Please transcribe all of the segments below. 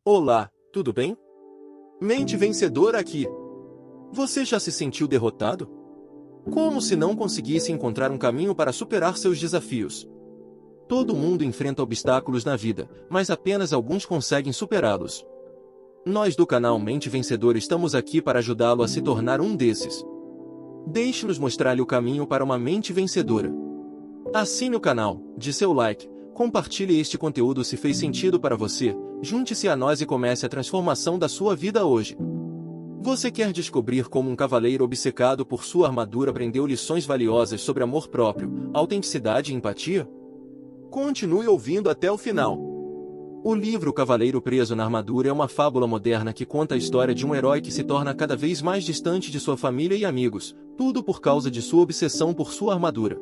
Olá, tudo bem? Mente vencedora aqui. Você já se sentiu derrotado? Como se não conseguisse encontrar um caminho para superar seus desafios? Todo mundo enfrenta obstáculos na vida, mas apenas alguns conseguem superá-los. Nós do canal Mente Vencedora estamos aqui para ajudá-lo a se tornar um desses. Deixe-nos mostrar-lhe o caminho para uma mente vencedora. Assine o canal, dê seu like, compartilhe este conteúdo se fez sentido para você, junte-se a nós e comece a transformação da sua vida hoje. Você quer descobrir como um cavaleiro obcecado por sua armadura aprendeu lições valiosas sobre amor próprio, autenticidade e empatia? Continue ouvindo até o final. O livro Cavaleiro Preso na Armadura é uma fábula moderna que conta a história de um herói que se torna cada vez mais distante de sua família e amigos, tudo por causa de sua obsessão por sua armadura.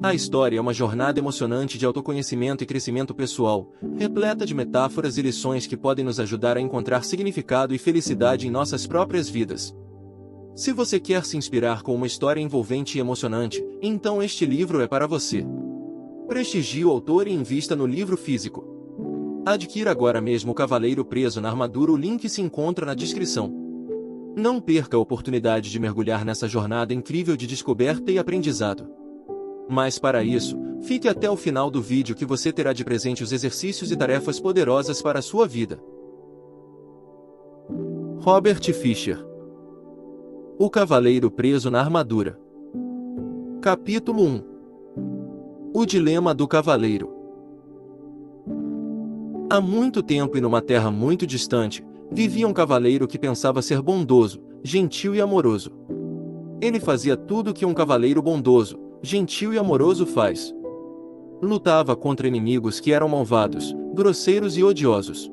A história é uma jornada emocionante de autoconhecimento e crescimento pessoal, repleta de metáforas e lições que podem nos ajudar a encontrar significado e felicidade em nossas próprias vidas. Se você quer se inspirar com uma história envolvente e emocionante, então este livro é para você. Prestigie o autor e invista no livro físico. Adquira agora mesmo o Cavaleiro Preso na Armadura, o link se encontra na descrição. Não perca a oportunidade de mergulhar nessa jornada incrível de descoberta e aprendizado. Mas para isso, fique até o final do vídeo que você terá de presente os exercícios e tarefas poderosas para a sua vida. Robert Fisher. O Cavaleiro Preso na Armadura. Capítulo 1. O Dilema do Cavaleiro. Há muito tempo e numa terra muito distante, vivia um cavaleiro que pensava ser bondoso, gentil e amoroso. Ele fazia tudo o que um cavaleiro bondoso, gentil e amoroso faz. Lutava contra inimigos que eram malvados, grosseiros e odiosos.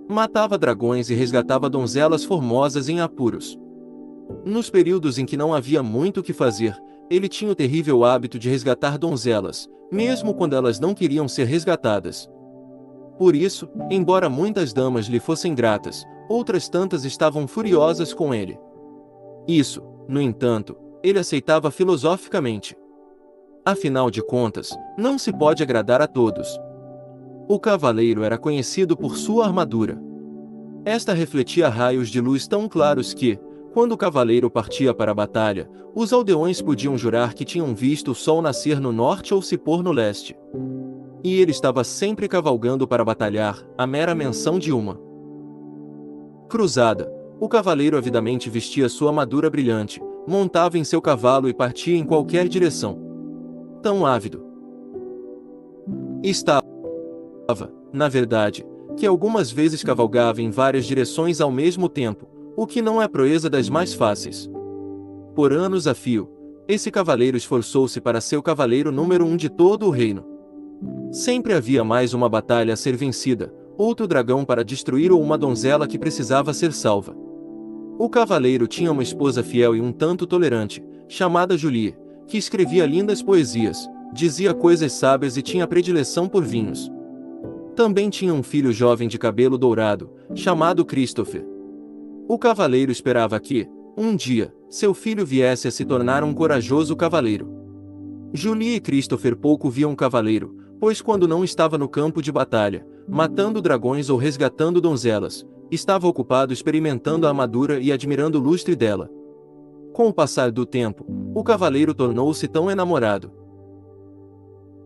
Matava dragões e resgatava donzelas formosas em apuros. Nos períodos em que não havia muito o que fazer, ele tinha o terrível hábito de resgatar donzelas, mesmo quando elas não queriam ser resgatadas. Por isso, embora muitas damas lhe fossem gratas, outras tantas estavam furiosas com ele. Isso, no entanto, ele aceitava filosoficamente. Afinal de contas, não se pode agradar a todos. O cavaleiro era conhecido por sua armadura. Esta refletia raios de luz tão claros que, quando o cavaleiro partia para a batalha, os aldeões podiam jurar que tinham visto o sol nascer no norte ou se pôr no leste. E ele estava sempre cavalgando para batalhar, a mera menção de uma cruzada. O cavaleiro avidamente vestia sua armadura brilhante, montava em seu cavalo e partia em qualquer direção. Tão ávido estava, na verdade, que algumas vezes cavalgava em várias direções ao mesmo tempo, o que não é proeza das mais fáceis. Por anos a fio, esse cavaleiro esforçou-se para ser o cavaleiro número 1 de todo o reino. Sempre havia mais uma batalha a ser vencida, outro dragão para destruir ou uma donzela que precisava ser salva. O cavaleiro tinha uma esposa fiel e um tanto tolerante, chamada Julie, que escrevia lindas poesias, dizia coisas sábias e tinha predileção por vinhos. Também tinha um filho jovem de cabelo dourado, chamado Christopher. O cavaleiro esperava que, um dia, seu filho viesse a se tornar um corajoso cavaleiro. Julie e Christopher pouco viam o cavaleiro, pois quando não estava no campo de batalha, matando dragões ou resgatando donzelas, estava ocupado experimentando a armadura e admirando o lustre dela. Com o passar do tempo, o cavaleiro tornou-se tão enamorado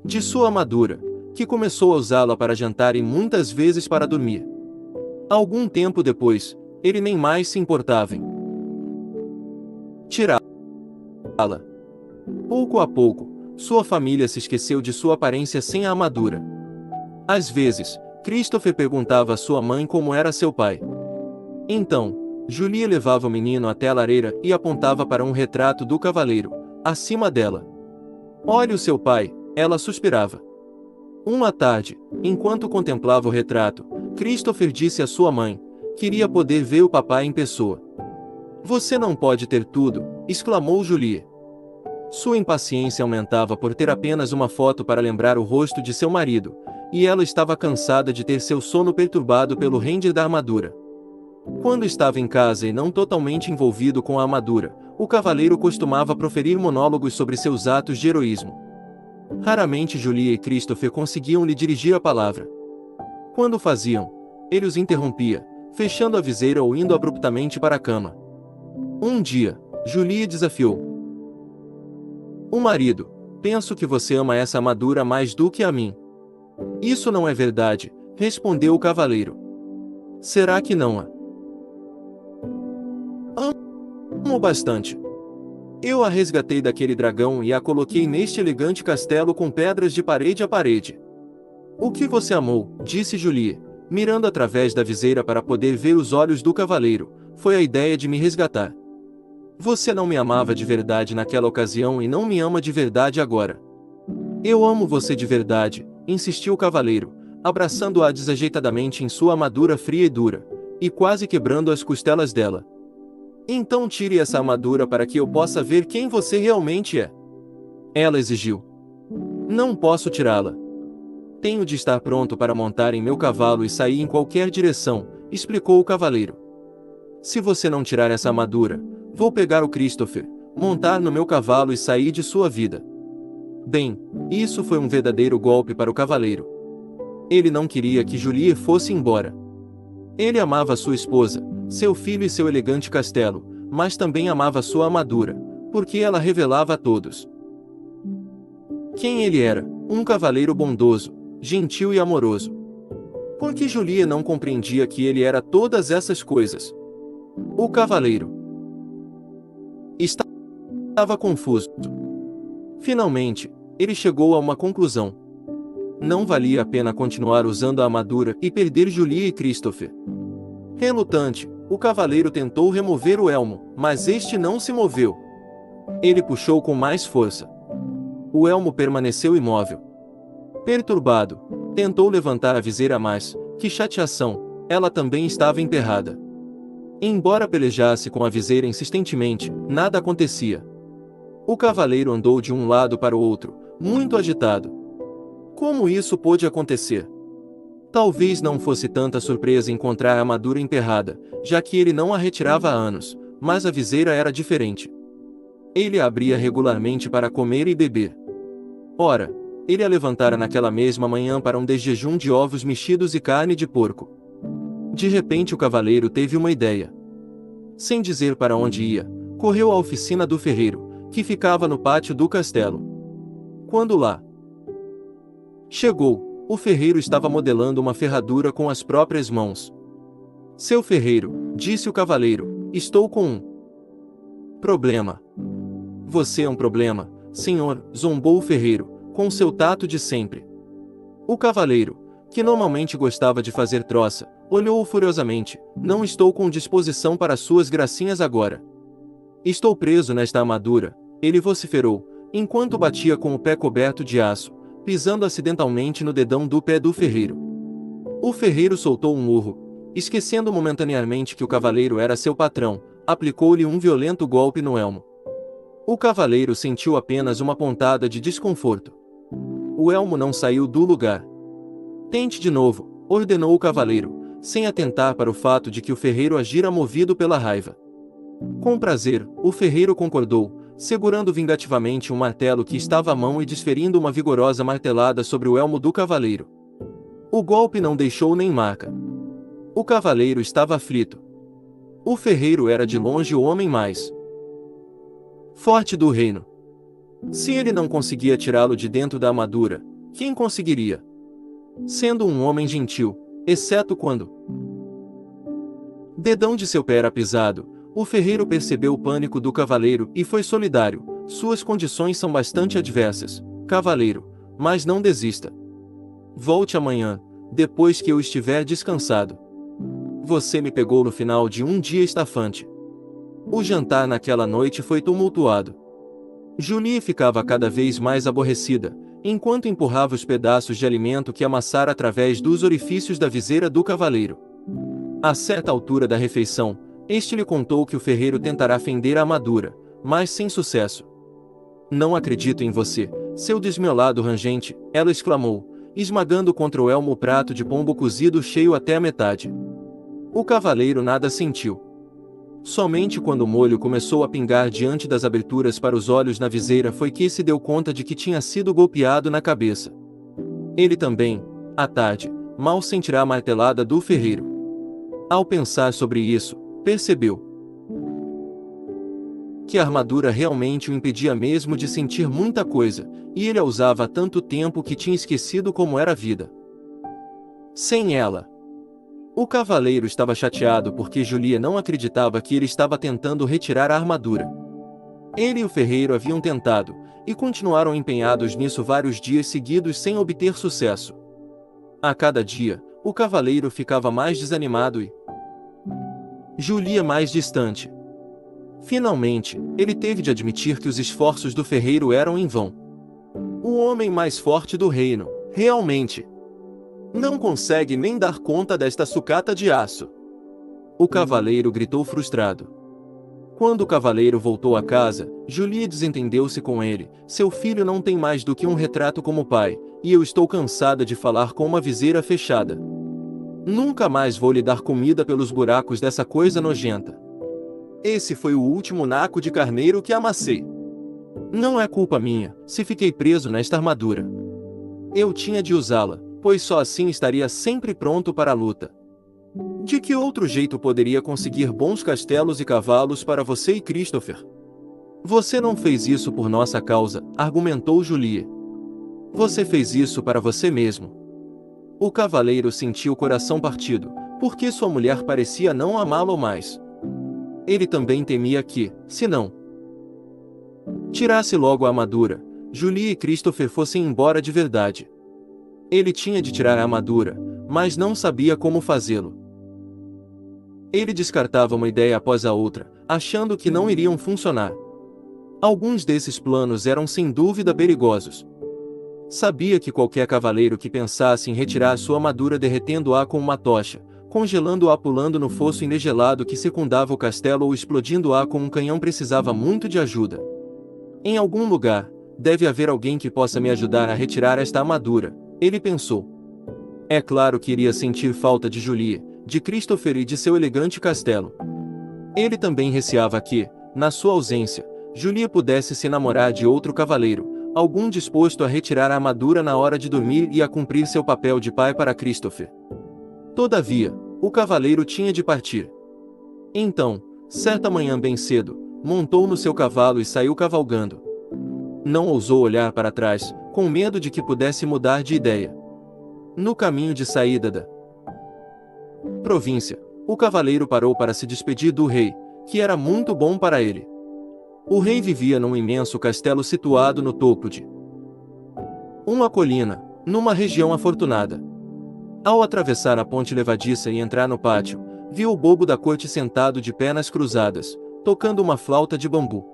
de sua armadura, que começou a usá-la para jantar e muitas vezes para dormir. Algum tempo depois, ele nem mais se importava em tirá-la. Pouco a pouco, sua família se esqueceu de sua aparência sem a armadura. Às vezes, Christopher perguntava à sua mãe como era seu pai. Então, Julie levava o menino até a lareira e apontava para um retrato do cavaleiro, acima dela. "Olhe o seu pai", ela suspirava. Uma tarde, enquanto contemplava o retrato, Christopher disse à sua mãe: "Queria poder ver o papai em pessoa." "Você não pode ter tudo", exclamou Julie. Sua impaciência aumentava por ter apenas uma foto para lembrar o rosto de seu marido, e ela estava cansada de ter seu sono perturbado pelo render da armadura. Quando estava em casa e não totalmente envolvido com a armadura, o cavaleiro costumava proferir monólogos sobre seus atos de heroísmo. Raramente Julie e Christopher conseguiam lhe dirigir a palavra. Quando faziam, Ele os interrompia, fechando a viseira ou indo abruptamente para a cama. Um dia, Julie desafiou. O marido, penso que você ama essa armadura mais do que a mim. Isso não é verdade, respondeu o cavaleiro. Será que não a? Amo bastante. Eu a resgatei daquele dragão e a coloquei neste elegante castelo com pedras de parede a parede. O que você amou, disse Julie, mirando através da viseira para poder ver os olhos do cavaleiro, foi a ideia de me resgatar. Você não me amava de verdade naquela ocasião e não me ama de verdade agora. Eu amo você de verdade, insistiu o cavaleiro, abraçando-a desajeitadamente em sua armadura fria e dura, e quase quebrando as costelas dela. Então tire essa armadura para que eu possa ver quem você realmente é. Ela exigiu. Não posso tirá-la. Tenho de estar pronto para montar em meu cavalo e sair em qualquer direção, explicou o cavaleiro. Se você não tirar essa armadura, vou pegar o Christopher, montar no meu cavalo e sair de sua vida. Bem, isso foi um verdadeiro golpe para o cavaleiro. Ele não queria que Julie fosse embora. Ele amava sua esposa, seu filho e seu elegante castelo, mas também amava sua armadura, porque ela revelava a todos quem ele era, um cavaleiro bondoso, gentil e amoroso. Por que Julie não compreendia que ele era todas essas coisas? O cavaleiro estava confuso. Finalmente, ele chegou a uma conclusão. Não valia a pena continuar usando a armadura e perder Julie e Christopher. Relutante, o cavaleiro tentou remover o elmo, mas este não se moveu. Ele puxou com mais força. O elmo permaneceu imóvel. Perturbado, tentou levantar a viseira, mas, que chateação, ela também estava emperrada. Embora pelejasse com a viseira insistentemente, nada acontecia. O cavaleiro andou de um lado para o outro, muito agitado. Como isso pôde acontecer? Talvez não fosse tanta surpresa encontrar a armadura emperrada, já que ele não a retirava há anos, mas a viseira era diferente. Ele a abria regularmente para comer e beber. Ora, ele a levantara naquela mesma manhã para um desjejum de ovos mexidos e carne de porco. De repente o cavaleiro teve uma ideia. Sem dizer para onde ia, correu à oficina do ferreiro, que ficava no pátio do castelo. Quando lá chegou, o ferreiro estava modelando uma ferradura com as próprias mãos. Seu ferreiro, disse o cavaleiro, estou com um problema. Você é um problema, senhor, zombou o ferreiro, com seu tato de sempre. O cavaleiro, que normalmente gostava de fazer troça, olhou-o furiosamente. Não estou com disposição para suas gracinhas agora. Estou preso nesta armadura, ele vociferou, enquanto batia com o pé coberto de aço, pisando acidentalmente no dedão do pé do ferreiro. O ferreiro soltou um urro, esquecendo momentaneamente que o cavaleiro era seu patrão, aplicou-lhe um violento golpe no elmo. O cavaleiro sentiu apenas uma pontada de desconforto. O elmo não saiu do lugar. Tente de novo, ordenou o cavaleiro, sem atentar para o fato de que o ferreiro agira movido pela raiva. Com prazer, o ferreiro concordou, segurando vingativamente um martelo que estava à mão e desferindo uma vigorosa martelada sobre o elmo do cavaleiro. O golpe não deixou nem marca. O cavaleiro estava aflito. O ferreiro era de longe o homem mais forte do reino. Se ele não conseguia tirá-lo de dentro da armadura, quem conseguiria? Sendo um homem gentil, exceto quando dedão de seu pé era pisado, o ferreiro percebeu o pânico do cavaleiro e foi solidário. Suas condições são bastante adversas, cavaleiro, mas não desista. Volte amanhã, depois que eu estiver descansado. Você me pegou no final de um dia estafante. O jantar naquela noite foi tumultuado. Julie ficava cada vez mais aborrecida, enquanto empurrava os pedaços de alimento que amassara através dos orifícios da viseira do cavaleiro. A certa altura da refeição, este lhe contou que o ferreiro tentará fender a armadura, mas sem sucesso. Não acredito em você, seu desmiolado rangente, ela exclamou, esmagando contra o elmo o prato de pombo cozido cheio até a metade. O cavaleiro nada sentiu. Somente quando o molho começou a pingar diante das aberturas para os olhos na viseira foi que se deu conta de que tinha sido golpeado na cabeça. Ele também, à tarde, mal sentirá a martelada do ferreiro. Ao pensar sobre isso, percebeu que a armadura realmente o impedia mesmo de sentir muita coisa, e ele a usava há tanto tempo que tinha esquecido como era a vida sem ela. O cavaleiro estava chateado porque Julia não acreditava que ele estava tentando retirar a armadura. Ele e o ferreiro haviam tentado, e continuaram empenhados nisso vários dias seguidos sem obter sucesso. A cada dia, o cavaleiro ficava mais desanimado e Julia mais distante. Finalmente, ele teve de admitir que os esforços do ferreiro eram em vão. O homem mais forte do reino, realmente, não consegue nem dar conta desta sucata de aço. O cavaleiro gritou frustrado. Quando o cavaleiro voltou a casa, Julia desentendeu-se com ele. Seu filho não tem mais do que um retrato como pai, e eu estou cansada de falar com uma viseira fechada. Nunca mais vou lhe dar comida pelos buracos dessa coisa nojenta. Esse foi o último naco de carneiro que amassei. Não é culpa minha, se fiquei preso nesta armadura. Eu tinha de usá-la, pois só assim estaria sempre pronto para a luta. De que outro jeito poderia conseguir bons castelos e cavalos para você e Christopher? Você não fez isso por nossa causa, argumentou Julia. Você fez isso para você mesmo. O cavaleiro sentiu o coração partido, porque sua mulher parecia não amá-lo mais. Ele também temia que, se não tirasse logo a armadura, Julia e Christopher fossem embora de verdade. Ele tinha de tirar a armadura, mas não sabia como fazê-lo. Ele descartava uma ideia após a outra, achando que não iriam funcionar. Alguns desses planos eram sem dúvida perigosos. Sabia que qualquer cavaleiro que pensasse em retirar sua armadura derretendo-a com uma tocha, congelando-a pulando no fosso engelado que secundava o castelo ou explodindo-a com um canhão precisava muito de ajuda. Em algum lugar, deve haver alguém que possa me ajudar a retirar esta armadura, ele pensou. É claro que iria sentir falta de Julia, de Christopher e de seu elegante castelo. Ele também receava que, na sua ausência, Julia pudesse se namorar de outro cavaleiro, algum disposto a retirar a armadura na hora de dormir e a cumprir seu papel de pai para Christopher. Todavia, o cavaleiro tinha de partir. Então, certa manhã bem cedo, montou no seu cavalo e saiu cavalgando. Não ousou olhar para trás, com medo de que pudesse mudar de ideia. No caminho de saída da província, o cavaleiro parou para se despedir do rei, que era muito bom para ele. O rei vivia num imenso castelo situado no topo de uma colina, numa região afortunada. Ao atravessar a ponte levadiça e entrar no pátio, viu o bobo da corte sentado de pernas cruzadas, tocando uma flauta de bambu.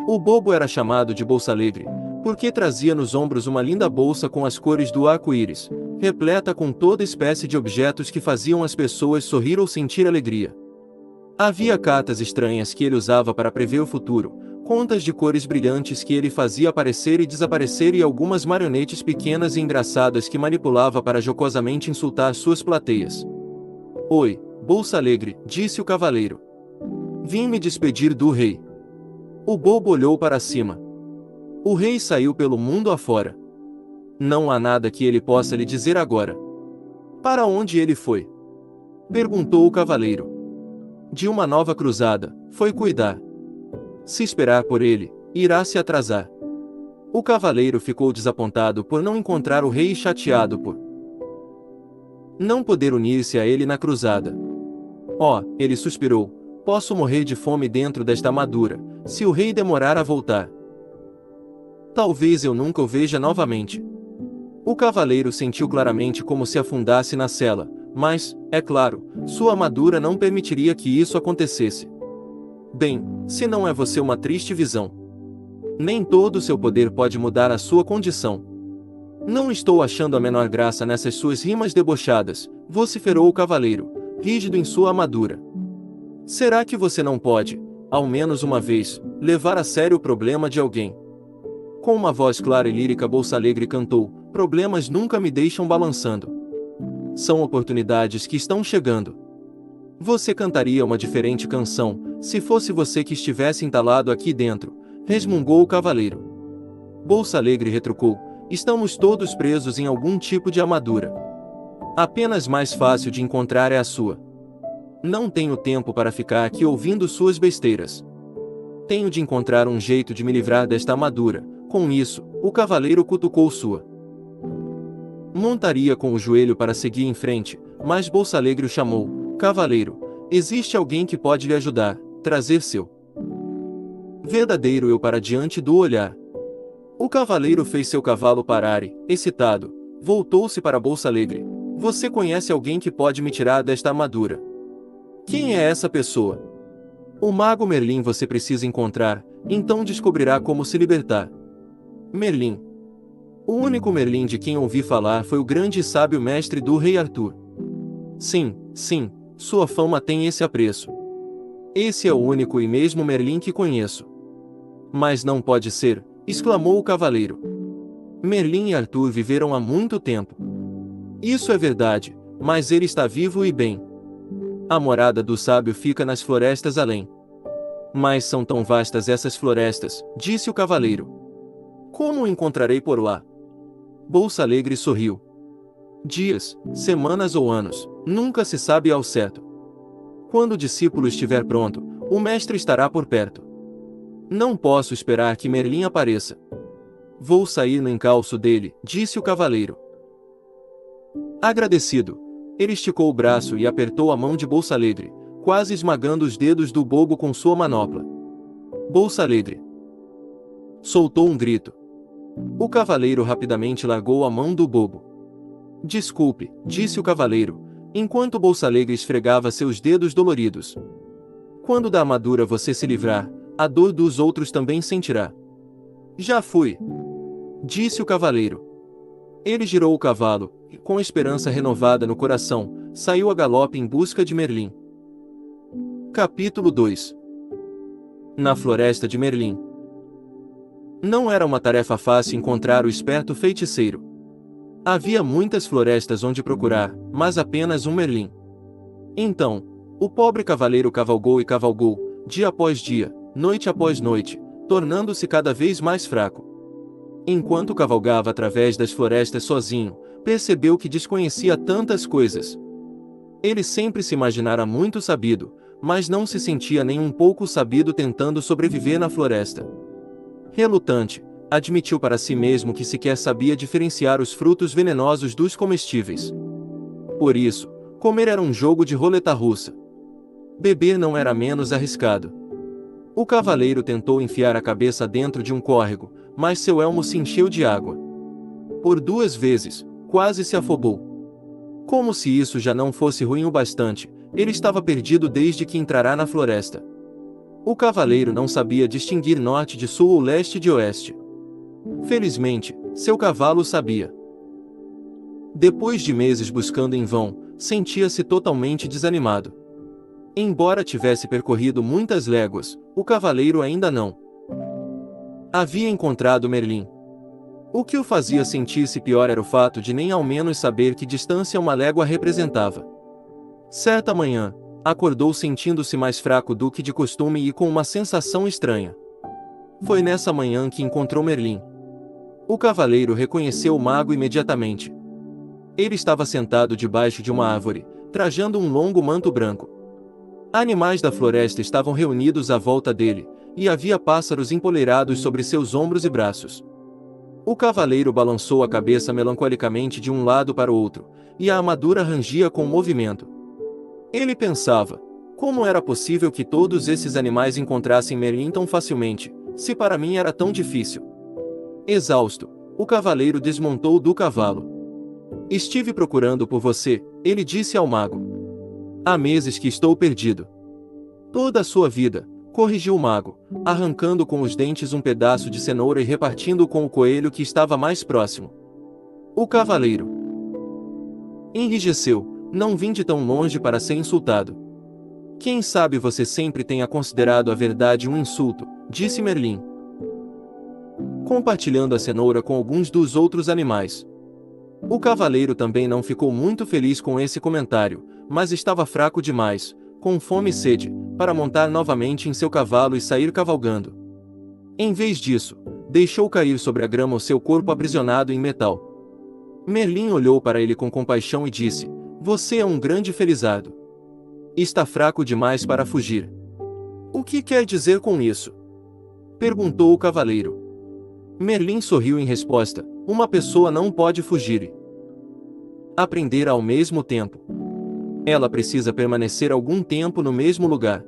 O bobo era chamado de Bolsa Alegre, porque trazia nos ombros uma linda bolsa com as cores do arco-íris, repleta com toda espécie de objetos que faziam as pessoas sorrir ou sentir alegria. Havia cartas estranhas que ele usava para prever o futuro, contas de cores brilhantes que ele fazia aparecer e desaparecer e algumas marionetes pequenas e engraçadas que manipulava para jocosamente insultar suas plateias. Oi, Bolsa Alegre, disse o cavaleiro. Vim me despedir do rei. O bobo olhou para cima. O rei saiu pelo mundo afora. Não há nada que ele possa lhe dizer agora. Para onde ele foi? Perguntou o cavaleiro. De uma nova cruzada, foi cuidar. Se esperar por ele, irá se atrasar. O cavaleiro ficou desapontado por não encontrar o rei e chateado por não poder unir-se a ele na cruzada. Oh, ele suspirou, posso morrer de fome dentro desta armadura, se o rei demorar a voltar. Talvez eu nunca o veja novamente. O cavaleiro sentiu claramente como se afundasse na cela, mas, é claro, sua armadura não permitiria que isso acontecesse. Bem, se não é você uma triste visão. Nem todo o seu poder pode mudar a sua condição. Não estou achando a menor graça nessas suas rimas debochadas, vociferou o cavaleiro, rígido em sua armadura. Será que você não pode, ao menos uma vez, levar a sério o problema de alguém? Com uma voz clara e lírica Bolsa Alegre cantou, problemas nunca me deixam balançando. São oportunidades que estão chegando. Você cantaria uma diferente canção, se fosse você que estivesse entalado aqui dentro, resmungou o cavaleiro. Bolsa Alegre retrucou, estamos todos presos em algum tipo de armadura. Apenas mais fácil de encontrar é a sua. Não tenho tempo para ficar aqui ouvindo suas besteiras. Tenho de encontrar um jeito de me livrar desta armadura. Com isso, o cavaleiro cutucou sua montaria com o joelho para seguir em frente, mas Bolsa Alegre o chamou: Cavaleiro, existe alguém que pode lhe ajudar, trazer seu verdadeiro eu para diante do olhar. O cavaleiro fez seu cavalo parar e, excitado, voltou-se para Bolsa Alegre. Você conhece alguém que pode me tirar desta armadura? Quem é essa pessoa? O mago Merlin você precisa encontrar, então descobrirá como se libertar. Merlin. O único Merlin de quem ouvi falar foi o grande e sábio mestre do rei Arthur. Sim, sua fama tem esse apreço. Esse é o único e mesmo Merlin que conheço. Mas não pode ser, exclamou o cavaleiro. Merlin e Arthur viveram há muito tempo. Isso é verdade, mas ele está vivo e bem. A morada do sábio fica nas florestas além. Mas são tão vastas essas florestas, disse o cavaleiro. Como o encontrarei por lá? Bolsa Alegre sorriu. Dias, semanas ou anos, nunca se sabe ao certo. Quando o discípulo estiver pronto, o mestre estará por perto. Não posso esperar que Merlin apareça. Vou sair no encalço dele, disse o cavaleiro. Agradecido, ele esticou o braço e apertou a mão de Bolsa Alegre, quase esmagando os dedos do bobo com sua manopla. Bolsa Alegre soltou um grito. O cavaleiro rapidamente largou a mão do bobo. Desculpe, disse o cavaleiro, enquanto Bolsa Alegre esfregava seus dedos doloridos. Quando da armadura você se livrar, a dor dos outros também sentirá. Já fui, disse o cavaleiro. Ele girou o cavalo, e com esperança renovada no coração, saiu a galope em busca de Merlin. Capítulo 2. Na floresta de Merlin. Não era uma tarefa fácil encontrar o esperto feiticeiro. Havia muitas florestas onde procurar, mas apenas um Merlin. Então, o pobre cavaleiro cavalgou e cavalgou, dia após dia, noite após noite, tornando-se cada vez mais fraco. Enquanto cavalgava através das florestas sozinho, percebeu que desconhecia tantas coisas. Ele sempre se imaginara muito sabido, mas não se sentia nem um pouco sabido tentando sobreviver na floresta. Relutante, admitiu para si mesmo que sequer sabia diferenciar os frutos venenosos dos comestíveis. Por isso, comer era um jogo de roleta russa. Beber não era menos arriscado. O cavaleiro tentou enfiar a cabeça dentro de um córrego, mas seu elmo se encheu de água. Por 2 vezes, quase se afobou. Como se isso já não fosse ruim o bastante, ele estava perdido desde que entrara na floresta. O cavaleiro não sabia distinguir norte de sul ou leste de oeste. Felizmente, seu cavalo sabia. Depois de meses buscando em vão, sentia-se totalmente desanimado. Embora tivesse percorrido muitas léguas, o cavaleiro ainda não havia encontrado Merlin. O que o fazia sentir-se pior era o fato de nem ao menos saber que distância uma légua representava. Certa manhã, acordou sentindo-se mais fraco do que de costume e com uma sensação estranha. Foi nessa manhã que encontrou Merlin. O cavaleiro reconheceu o mago imediatamente. Ele estava sentado debaixo de uma árvore, trajando um longo manto branco. Animais da floresta estavam reunidos à volta dele, e havia pássaros empoleirados sobre seus ombros e braços. O cavaleiro balançou a cabeça melancolicamente de um lado para o outro, e a armadura rangia com o movimento. Ele pensava: como era possível que todos esses animais encontrassem Merlin tão facilmente, se para mim era tão difícil? Exausto, o cavaleiro desmontou do cavalo. Estive procurando por você, ele disse ao mago. Há meses que estou perdido. Toda a sua vida, corrigiu o mago, arrancando com os dentes um pedaço de cenoura e repartindo com o coelho que estava mais próximo. O cavaleiro enrijeceu. Não vim de tão longe para ser insultado. Quem sabe você sempre tenha considerado a verdade um insulto, disse Merlin, compartilhando a cenoura com alguns dos outros animais. O cavaleiro também não ficou muito feliz com esse comentário, mas estava fraco demais, com fome e sede, para montar novamente em seu cavalo e sair cavalgando. Em vez disso, deixou cair sobre a grama o seu corpo aprisionado em metal. Merlin olhou para ele com compaixão e disse: Você é um grande felizardo. Está fraco demais para fugir. O que quer dizer com isso? Perguntou o cavaleiro. Merlin sorriu em resposta: Uma pessoa não pode fugir e aprender ao mesmo tempo. Ela precisa permanecer algum tempo no mesmo lugar.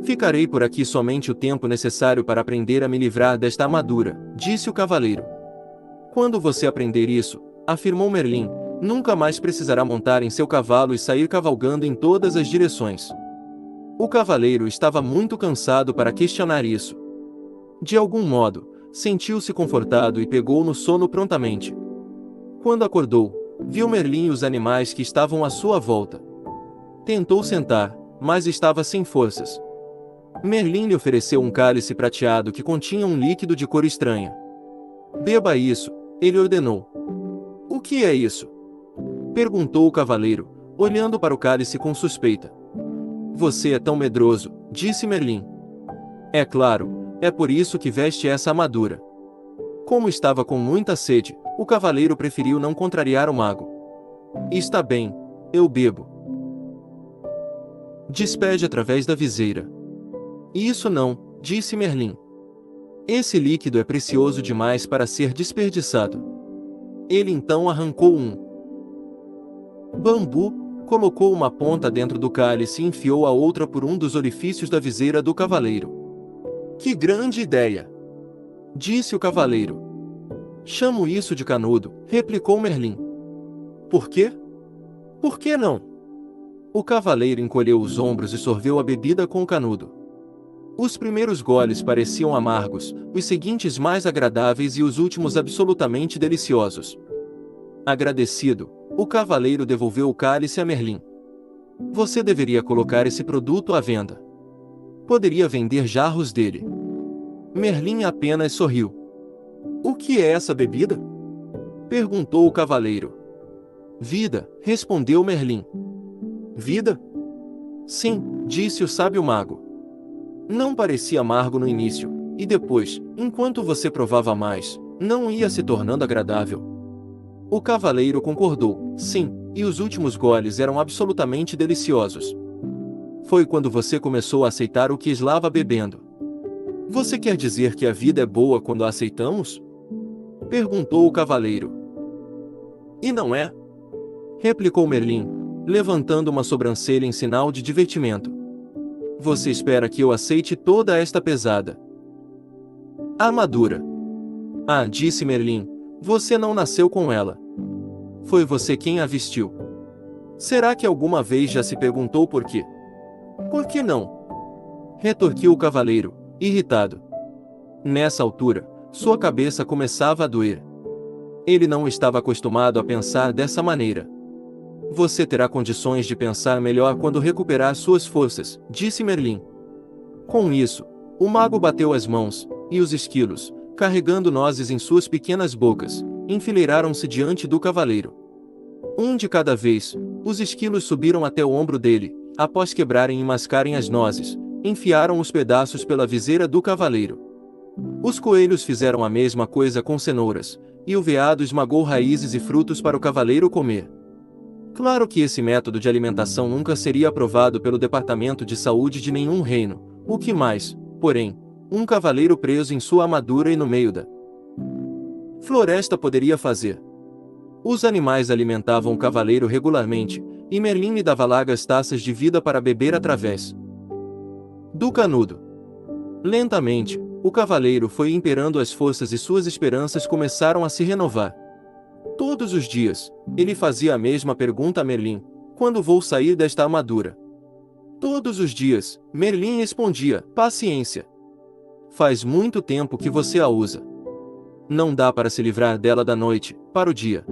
Ficarei por aqui somente o tempo necessário para aprender a me livrar desta armadura, disse o cavaleiro. Quando você aprender isso, afirmou Merlin, nunca mais precisará montar em seu cavalo e sair cavalgando em todas as direções. O cavaleiro estava muito cansado para questionar isso. De algum modo, sentiu-se confortado e pegou no sono prontamente. Quando acordou, viu Merlin e os animais que estavam à sua volta. Tentou sentar, mas estava sem forças. Merlin lhe ofereceu um cálice prateado que continha um líquido de cor estranha. Beba isso, ele ordenou. O que é isso? Perguntou o cavaleiro, olhando para o cálice com suspeita. Você é tão medroso, disse Merlin. É claro, é por isso que veste essa armadura. Como estava com muita sede, o cavaleiro preferiu não contrariar o mago. Está bem, eu bebo. Despede através da viseira. Isso não, disse Merlin. Esse líquido é precioso demais para ser desperdiçado. Ele então arrancou um bambu, colocou uma ponta dentro do cálice e enfiou a outra por um dos orifícios da viseira do cavaleiro. Que grande ideia! Disse o cavaleiro. Chamo isso de canudo, replicou Merlin. Por quê? Por que não? O cavaleiro encolheu os ombros e sorveu a bebida com o canudo. Os primeiros goles pareciam amargos, os seguintes mais agradáveis e os últimos absolutamente deliciosos. Agradecido, o cavaleiro devolveu o cálice a Merlin. Você deveria colocar esse produto à venda. Poderia vender jarros dele. Merlin apenas sorriu. O que é essa bebida? Perguntou o cavaleiro. Vida, respondeu Merlin. Vida? Sim, disse o sábio mago. Não parecia amargo no início, e depois, enquanto você provava mais, não ia se tornando agradável. O cavaleiro concordou, sim, e os últimos goles eram absolutamente deliciosos. Foi quando você começou a aceitar o que estava bebendo. Você quer dizer que a vida é boa quando a aceitamos? Perguntou o cavaleiro. E não é? Replicou Merlin, levantando uma sobrancelha em sinal de divertimento. Você espera que eu aceite toda esta pesada armadura? Ah, disse Merlin, você não nasceu com ela. Foi você quem a vestiu. Será que alguma vez já se perguntou por quê? Por que não? Retorquiu o cavaleiro, irritado. Nessa altura, sua cabeça começava a doer. Ele não estava acostumado a pensar dessa maneira. Você terá condições de pensar melhor quando recuperar suas forças, disse Merlin. Com isso, o mago bateu as mãos, e os esquilos, carregando nozes em suas pequenas bocas, enfileiraram-se diante do cavaleiro. Um de cada vez, os esquilos subiram até o ombro dele, após quebrarem e mascarem as nozes, enfiaram os pedaços pela viseira do cavaleiro. Os coelhos fizeram a mesma coisa com cenouras, e o veado esmagou raízes e frutos para o cavaleiro comer. Claro que esse método de alimentação nunca seria aprovado pelo Departamento de Saúde de nenhum reino, o que mais, porém, um cavaleiro preso em sua armadura e no meio da floresta poderia fazer. Os animais alimentavam o cavaleiro regularmente, e Merlin lhe dava largas taças de vida para beber através do canudo. Lentamente, o cavaleiro foi imperando as forças e suas esperanças começaram a se renovar. Todos os dias, ele fazia a mesma pergunta a Merlin: quando vou sair desta armadura? Todos os dias, Merlin respondia: paciência. Faz muito tempo que você a usa. Não dá para se livrar dela da noite para o dia.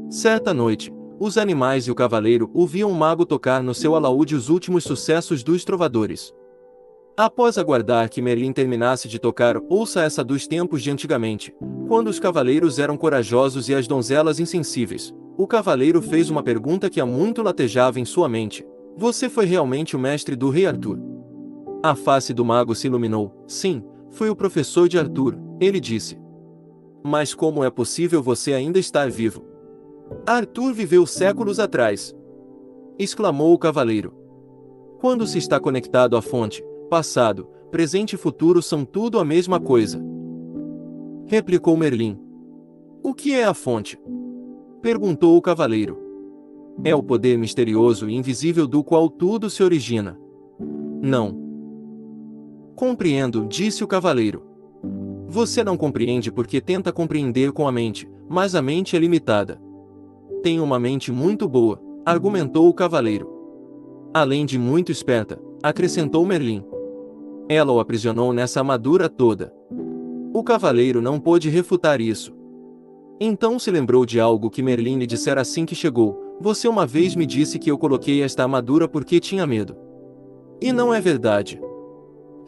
Certa noite, os animais e o cavaleiro ouviam o mago tocar no seu alaúde os últimos sucessos dos trovadores. Após aguardar que Merlin terminasse de tocar Ouça essa dos tempos de antigamente, quando os cavaleiros eram corajosos e as donzelas insensíveis, o cavaleiro fez uma pergunta que há muito latejava em sua mente: você foi realmente o mestre do rei Arthur? A face do mago se iluminou. Sim, fui o professor de Arthur, ele disse. Mas como é possível você ainda estar vivo? Arthur viveu séculos atrás, exclamou o cavaleiro. Quando se está conectado à fonte, passado, presente e futuro são tudo a mesma coisa, replicou Merlin. O que é a fonte? Perguntou o cavaleiro. É o poder misterioso e invisível do qual tudo se origina. Não compreendo, disse o cavaleiro. Você não compreende porque tenta compreender com a mente, mas a mente é limitada. Tem uma mente muito boa, argumentou o cavaleiro. Além de muito esperta, acrescentou Merlin. Ela o aprisionou nessa armadura toda. O cavaleiro não pôde refutar isso. Então se lembrou de algo que Merlin lhe dissera assim que chegou. Você uma vez me disse que eu coloquei esta armadura porque tinha medo. E não é verdade,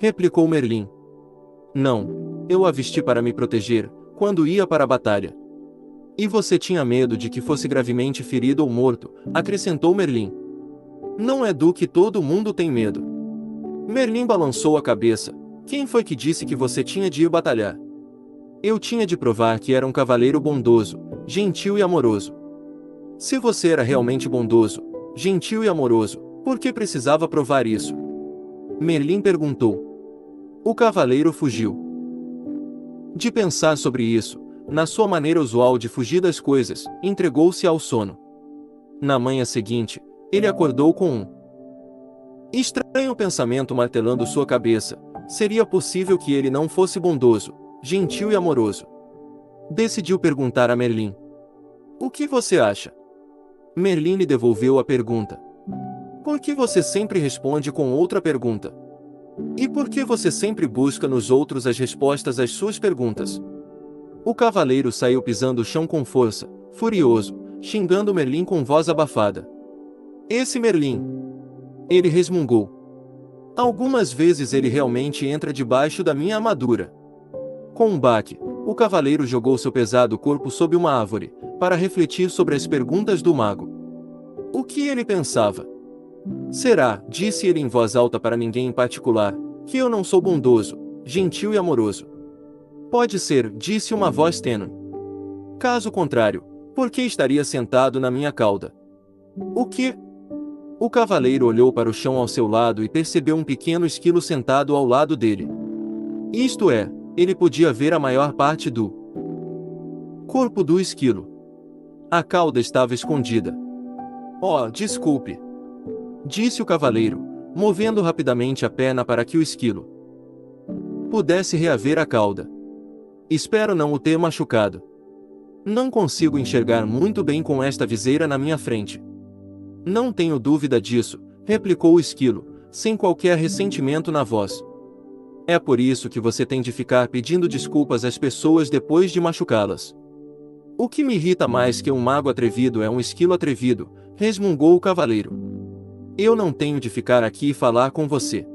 replicou Merlin. Não, eu a vesti para me proteger, quando ia para a batalha. E você tinha medo de que fosse gravemente ferido ou morto, acrescentou Merlin. Não é do que todo mundo tem medo. Merlin balançou a cabeça. Quem foi que disse que você tinha de ir batalhar? Eu tinha de provar que era um cavaleiro bondoso, gentil e amoroso. Se você era realmente bondoso, gentil e amoroso, por que precisava provar isso? Merlin perguntou. O cavaleiro fugiu. De pensar sobre isso, na sua maneira usual de fugir das coisas, entregou-se ao sono. Na manhã seguinte, ele acordou com um estranho pensamento martelando sua cabeça. Seria possível que ele não fosse bondoso, gentil e amoroso? Decidiu perguntar a Merlin. O que você acha? Merlin lhe devolveu a pergunta. Por que você sempre responde com outra pergunta? E por que você sempre busca nos outros as respostas às suas perguntas? O cavaleiro saiu pisando o chão com força, furioso, xingando Merlin com voz abafada. Esse Merlin! Ele resmungou. Algumas vezes ele realmente entra debaixo da minha armadura. Com um baque, o cavaleiro jogou seu pesado corpo sob uma árvore, para refletir sobre as perguntas do mago. O que ele pensava? Será, disse ele em voz alta para ninguém em particular, que eu não sou bondoso, gentil e amoroso? Pode ser, disse uma voz tênue. Caso contrário, por que estaria sentado na minha cauda? O que? O cavaleiro olhou para o chão ao seu lado e percebeu um pequeno esquilo sentado ao lado dele. Isto é, ele podia ver a maior parte do corpo do esquilo. A cauda estava escondida. Oh, desculpe, disse o cavaleiro, movendo rapidamente a perna para que o esquilo pudesse reaver a cauda. Espero não o ter machucado. Não consigo enxergar muito bem com esta viseira na minha frente. Não tenho dúvida disso, replicou o esquilo, sem qualquer ressentimento na voz. É por isso que você tem de ficar pedindo desculpas às pessoas depois de machucá-las. O que me irrita mais que um mago atrevido é um esquilo atrevido, resmungou o cavaleiro. Eu não tenho de ficar aqui e falar com você.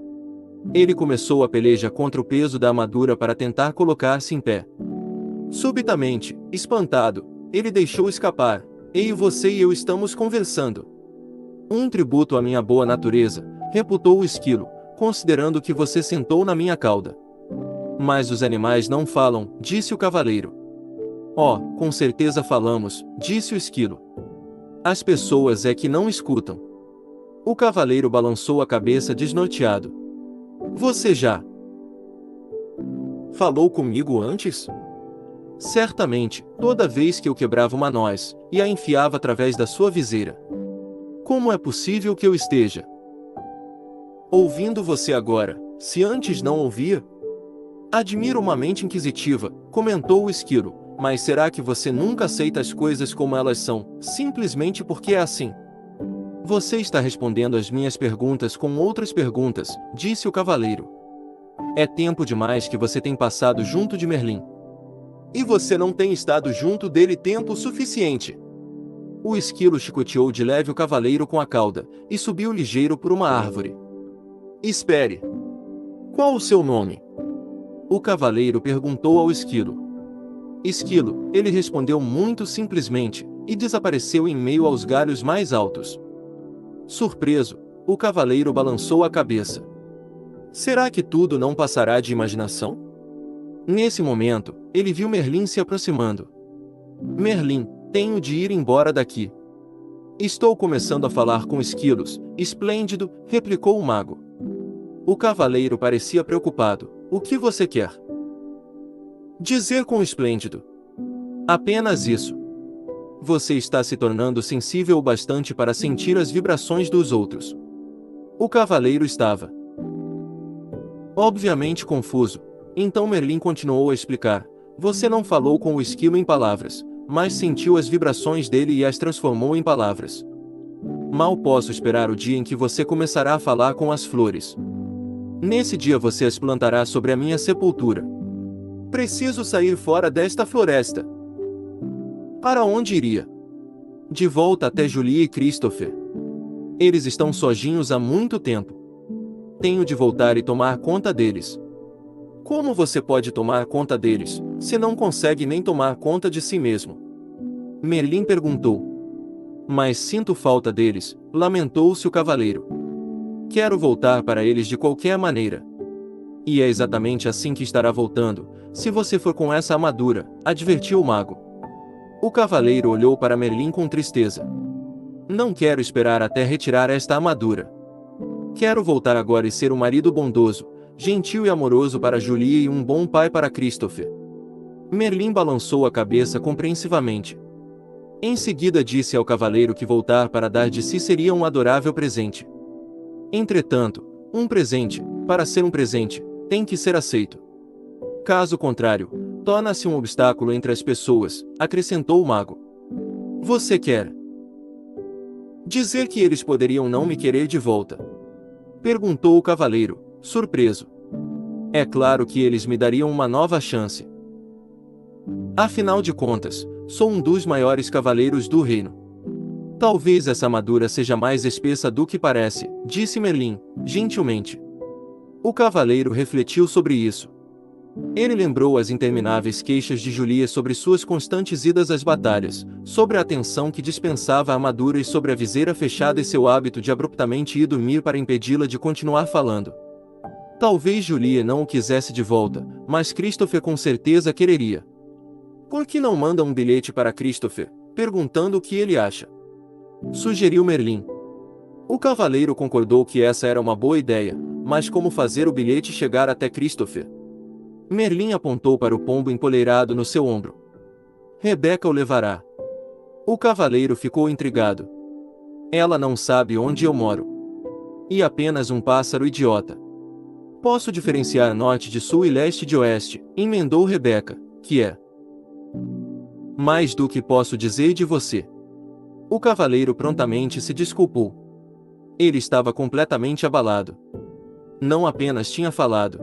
Ele começou a peleja contra o peso da armadura para tentar colocar-se em pé. Subitamente, espantado, ele deixou escapar. Ei, você e eu estamos conversando. Um tributo à minha boa natureza, reputou o esquilo, considerando que você sentou na minha cauda. Mas os animais não falam, disse o cavaleiro. Oh, com certeza falamos, disse o esquilo. As pessoas é que não escutam. O cavaleiro balançou a cabeça desnorteado. Você já falou comigo antes? Certamente, toda vez que eu quebrava uma noz, e a enfiava através da sua viseira. Como é possível que eu esteja ouvindo você agora, se antes não ouvia? Admiro uma mente inquisitiva, comentou o esquilo, mas será que você nunca aceita as coisas como elas são, simplesmente porque é assim? Você está respondendo às minhas perguntas com outras perguntas, disse o cavaleiro. É tempo demais que você tem passado junto de Merlin. E você não tem estado junto dele tempo suficiente. O esquilo chicoteou de leve o cavaleiro com a cauda, e subiu ligeiro por uma árvore. Espere. Qual o seu nome? O cavaleiro perguntou ao esquilo. Esquilo, ele respondeu muito simplesmente, e desapareceu em meio aos galhos mais altos. Surpreso, o cavaleiro balançou a cabeça. Será que tudo não passará de imaginação? Nesse momento, ele viu Merlin se aproximando. Merlin, Tenho de ir embora daqui. Estou começando a falar com esquilos. Esplêndido, replicou o mago. O cavaleiro parecia preocupado. O que você quer dizer com esplêndido? Apenas isso. Você está se tornando sensível o bastante para sentir as vibrações dos outros. O cavaleiro estava obviamente confuso. Então Merlin continuou a explicar. Você não falou com o esquilo em palavras, mas sentiu as vibrações dele e as transformou em palavras. Mal posso esperar o dia em que você começará a falar com as flores. Nesse dia você as plantará sobre a minha sepultura. Preciso sair fora desta floresta. Para onde iria? De volta até Julie e Christopher. Eles estão sozinhos há muito tempo. Tenho de voltar e tomar conta deles. Como você pode tomar conta deles, se não consegue nem tomar conta de si mesmo? Merlin perguntou. Mas sinto falta deles, lamentou-se o cavaleiro. Quero voltar para eles de qualquer maneira. E é exatamente assim que estará voltando, se você for com essa armadura, advertiu o mago. O cavaleiro olhou para Merlin com tristeza. Não quero esperar até retirar esta armadura. Quero voltar agora e ser um marido bondoso, gentil e amoroso para Julie e um bom pai para Christopher. Merlin balançou a cabeça compreensivamente. Em seguida disse ao cavaleiro que voltar para dar de si seria um adorável presente. Entretanto, um presente, para ser um presente, tem que ser aceito. Caso contrário, torna-se um obstáculo entre as pessoas, acrescentou o mago. Você quer dizer que eles poderiam não me querer de volta? Perguntou o cavaleiro, surpreso. É claro que eles me dariam uma nova chance. Afinal de contas, sou um dos maiores cavaleiros do reino. Talvez essa armadura seja mais espessa do que parece, disse Merlin, gentilmente. O cavaleiro refletiu sobre isso. Ele lembrou as intermináveis queixas de Julie sobre suas constantes idas às batalhas, sobre a atenção que dispensava a armadura e sobre a viseira fechada e seu hábito de abruptamente ir dormir para impedi-la de continuar falando. Talvez Julie não o quisesse de volta, mas Christopher com certeza quereria. Por que não manda um bilhete para Christopher, perguntando o que ele acha? Sugeriu Merlin. O cavaleiro concordou que essa era uma boa ideia, mas como fazer o bilhete chegar até Christopher? Merlin apontou para o pombo empoleirado no seu ombro. Rebeca o levará. O cavaleiro ficou intrigado. Ela não sabe onde eu moro. E apenas um pássaro idiota. Posso diferenciar norte de sul e leste de oeste, emendou Rebeca, que é mais do que posso dizer de você. O cavaleiro prontamente se desculpou. Ele estava completamente abalado. Não apenas tinha falado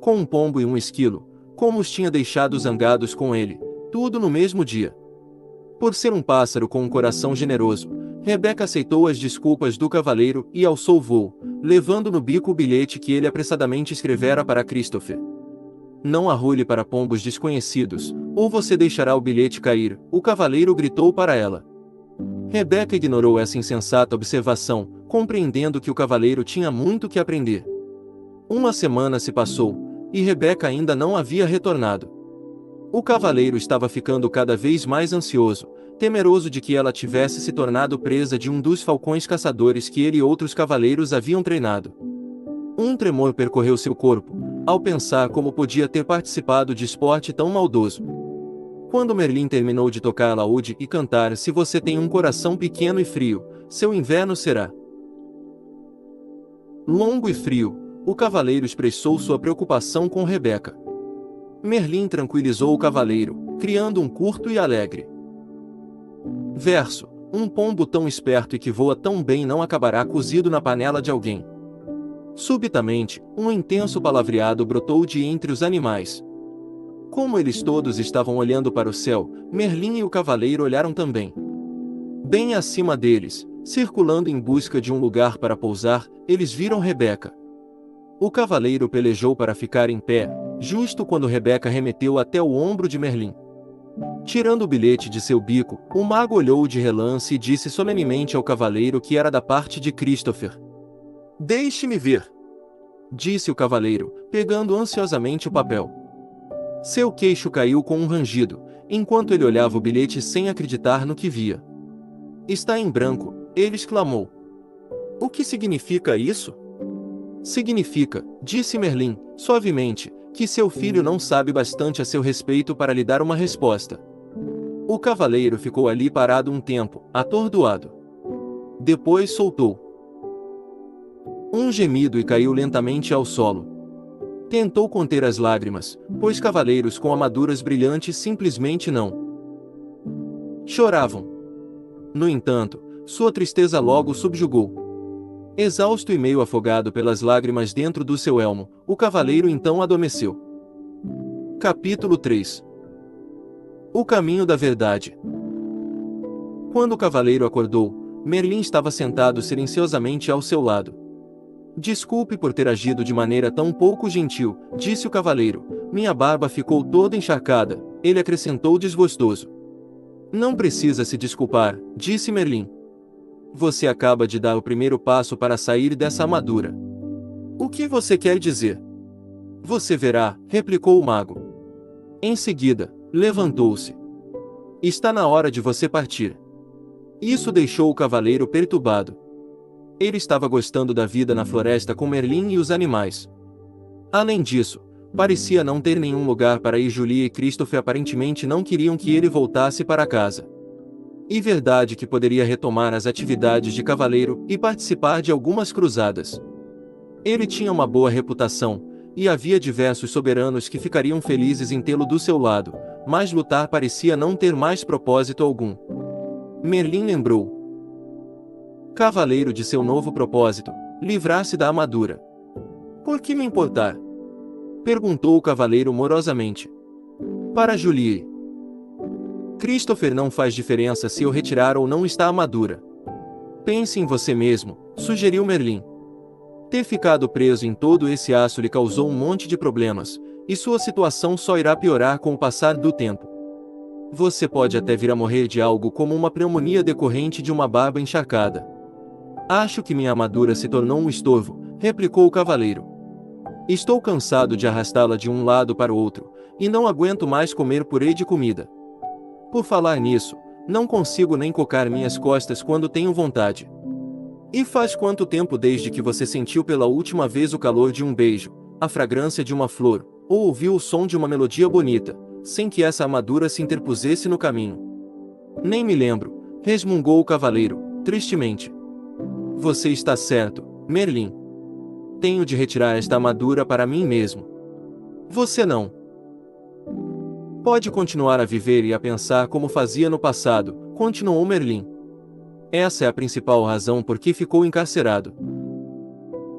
com um pombo e um esquilo, como os tinha deixado zangados com ele, tudo no mesmo dia. Por ser um pássaro com um coração generoso, Rebeca aceitou as desculpas do cavaleiro e alçou o voo, levando no bico o bilhete que ele apressadamente escrevera para Christopher. Não arrule para pombos desconhecidos, ou você deixará o bilhete cair, o cavaleiro gritou para ela. Rebeca ignorou essa insensata observação, compreendendo que o cavaleiro tinha muito que aprender. Uma semana se passou, e Rebeca ainda não havia retornado. O cavaleiro estava ficando cada vez mais ansioso, temeroso de que ela tivesse se tornado presa de um dos falcões caçadores que ele e outros cavaleiros haviam treinado. Um tremor percorreu seu corpo, ao pensar como podia ter participado de esporte tão maldoso. Quando Merlin terminou de tocar alaúde e cantar Se você tem um coração pequeno e frio, seu inverno será longo e frio, o cavaleiro expressou sua preocupação com Rebeca. Merlin tranquilizou o cavaleiro, criando um curto e alegre verso. Um pombo tão esperto e que voa tão bem não acabará cozido na panela de alguém. Subitamente, um intenso palavreado brotou de entre os animais. Como eles todos estavam olhando para o céu, Merlin e o cavaleiro olharam também. Bem acima deles, circulando em busca de um lugar para pousar, eles viram Rebeca. O cavaleiro pelejou para ficar em pé, justo quando Rebeca remeteu até o ombro de Merlin. Tirando o bilhete de seu bico, o mago olhou de relance e disse solenemente ao cavaleiro que era da parte de Christopher. Deixe-me ver, disse o cavaleiro, pegando ansiosamente o papel. Seu queixo caiu com um rangido, enquanto ele olhava o bilhete sem acreditar no que via. Está em branco, ele exclamou. O que significa isso? Significa, disse Merlin, suavemente, que seu filho não sabe bastante a seu respeito para lhe dar uma resposta. O cavaleiro ficou ali parado um tempo, atordoado. Depois soltou um gemido e caiu lentamente ao solo. Tentou conter as lágrimas, pois cavaleiros com armaduras brilhantes simplesmente não choravam. No entanto, sua tristeza logo subjugou. Exausto e meio afogado pelas lágrimas dentro do seu elmo, o cavaleiro então adormeceu. Capítulo 3. O caminho da verdade. Quando o cavaleiro acordou, Merlin estava sentado silenciosamente ao seu lado. Desculpe por ter agido de maneira tão pouco gentil, disse o cavaleiro. Minha barba ficou toda encharcada, ele acrescentou desgostoso. Não precisa se desculpar, disse Merlin. Você acaba de dar o primeiro passo para sair dessa armadura. O que você quer dizer? Você verá, replicou o mago. Em seguida, levantou-se. Está na hora de você partir. Isso deixou o cavaleiro perturbado. Ele estava gostando da vida na floresta com Merlin e os animais. Além disso, parecia não ter nenhum lugar para ir. Julia e Christopher aparentemente não queriam que ele voltasse para casa. E verdade que poderia retomar as atividades de cavaleiro e participar de algumas cruzadas. Ele tinha uma boa reputação, e havia diversos soberanos que ficariam felizes em tê-lo do seu lado, mas lutar parecia não ter mais propósito algum. Merlin lembrou cavaleiro de seu novo propósito, livrar-se da armadura. Por que me importar? Perguntou o cavaleiro morosamente. Para Julie. Christopher, não faz diferença se eu retirar ou não está a armadura. Pense em você mesmo, sugeriu Merlin. Ter ficado preso em todo esse aço lhe causou um monte de problemas, e sua situação só irá piorar com o passar do tempo. Você pode até vir a morrer de algo como uma pneumonia decorrente de uma barba encharcada. Acho que minha armadura se tornou um estorvo, replicou o cavaleiro. Estou cansado de arrastá-la de um lado para o outro, e não aguento mais comer purê de comida. Por falar nisso, não consigo nem cocar minhas costas quando tenho vontade. E faz quanto tempo desde que você sentiu pela última vez o calor de um beijo, a fragrância de uma flor, ou ouviu o som de uma melodia bonita, sem que essa armadura se interpusesse no caminho? Nem me lembro, resmungou o cavaleiro, tristemente. Você está certo, Merlin. Tenho de retirar esta armadura para mim mesmo. Você não. Pode continuar a viver e a pensar como fazia no passado, continuou Merlin. Essa é a principal razão por que ficou encarcerado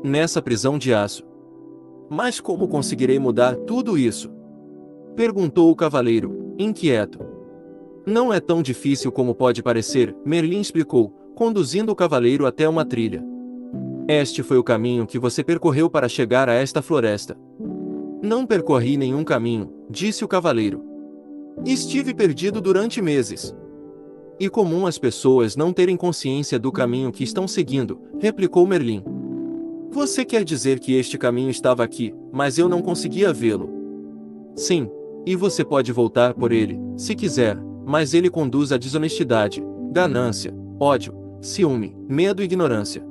nessa prisão de aço. Mas como conseguirei mudar tudo isso? Perguntou o cavaleiro, inquieto. Não é tão difícil como pode parecer, Merlin explicou, conduzindo o cavaleiro até uma trilha. Este foi o caminho que você percorreu para chegar a esta floresta. Não percorri nenhum caminho, disse o cavaleiro. Estive perdido durante meses. E comum as pessoas não terem consciência do caminho que estão seguindo, replicou Merlin. Você quer dizer que este caminho estava aqui, mas eu não conseguia vê-lo? Sim, e você pode voltar por ele, se quiser, mas ele conduz à desonestidade, ganância, ódio, ciúme, medo e ignorância.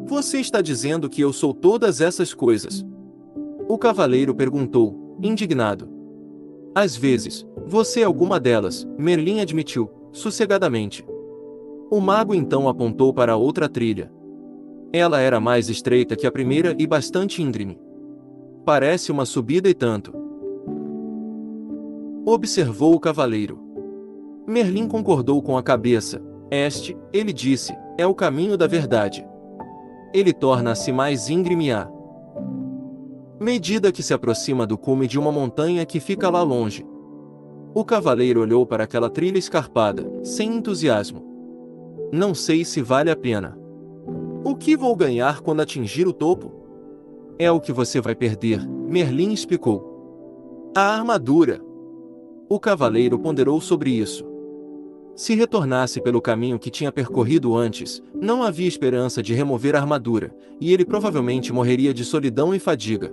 Você está dizendo que eu sou todas essas coisas? O cavaleiro perguntou, indignado. Às vezes, você é alguma delas, Merlin admitiu, sossegadamente. O mago então apontou para outra trilha. Ela era mais estreita que a primeira e bastante íngreme. Parece uma subida e tanto. Observou o cavaleiro. Merlin concordou com a cabeça. Este, ele disse, é o caminho da verdade. Ele torna-se mais íngreme à medida que se aproxima do cume de uma montanha que fica lá longe. O cavaleiro olhou para aquela trilha escarpada, sem entusiasmo. Não sei se vale a pena. O que vou ganhar quando atingir o topo? É o que você vai perder, Merlin explicou. A armadura. O cavaleiro ponderou sobre isso. Se retornasse pelo caminho que tinha percorrido antes, não havia esperança de remover a armadura, e ele provavelmente morreria de solidão e fadiga.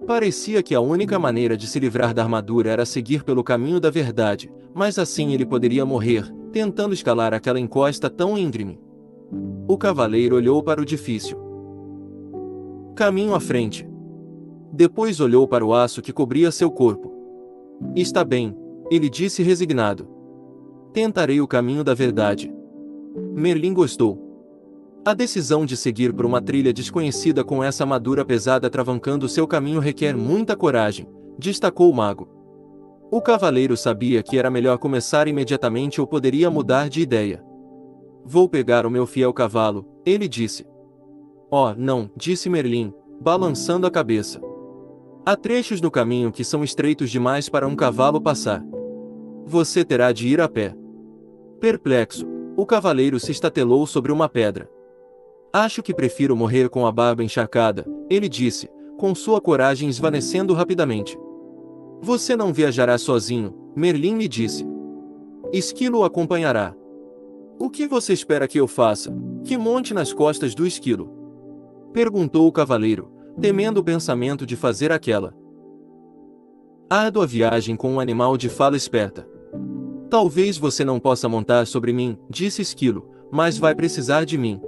Parecia que a única maneira de se livrar da armadura era seguir pelo caminho da verdade, mas assim ele poderia morrer, tentando escalar aquela encosta tão íngreme. O cavaleiro olhou para o edifício. Caminho à frente. Depois olhou para o aço que cobria seu corpo. Está bem, ele disse resignado. Tentarei o caminho da verdade. Merlin gostou. A decisão de seguir por uma trilha desconhecida com essa armadura pesada travancando seu caminho requer muita coragem, destacou o mago. O cavaleiro sabia que era melhor começar imediatamente ou poderia mudar de ideia. Vou pegar o meu fiel cavalo, ele disse. Oh, não, disse Merlin, balançando a cabeça. Há trechos no caminho que são estreitos demais para um cavalo passar. Você terá de ir a pé. Perplexo, o cavaleiro se estatelou sobre uma pedra. Acho que prefiro morrer com a barba encharcada, ele disse, com sua coragem esvanecendo rapidamente. Você não viajará sozinho, Merlin lhe disse. Esquilo o acompanhará. O que você espera que eu faça? Que monte nas costas do esquilo? Perguntou o cavaleiro, temendo o pensamento de fazer aquela árdua viagem com um animal de fala esperta. Talvez você não possa montar sobre mim, disse Esquilo, mas vai precisar de mim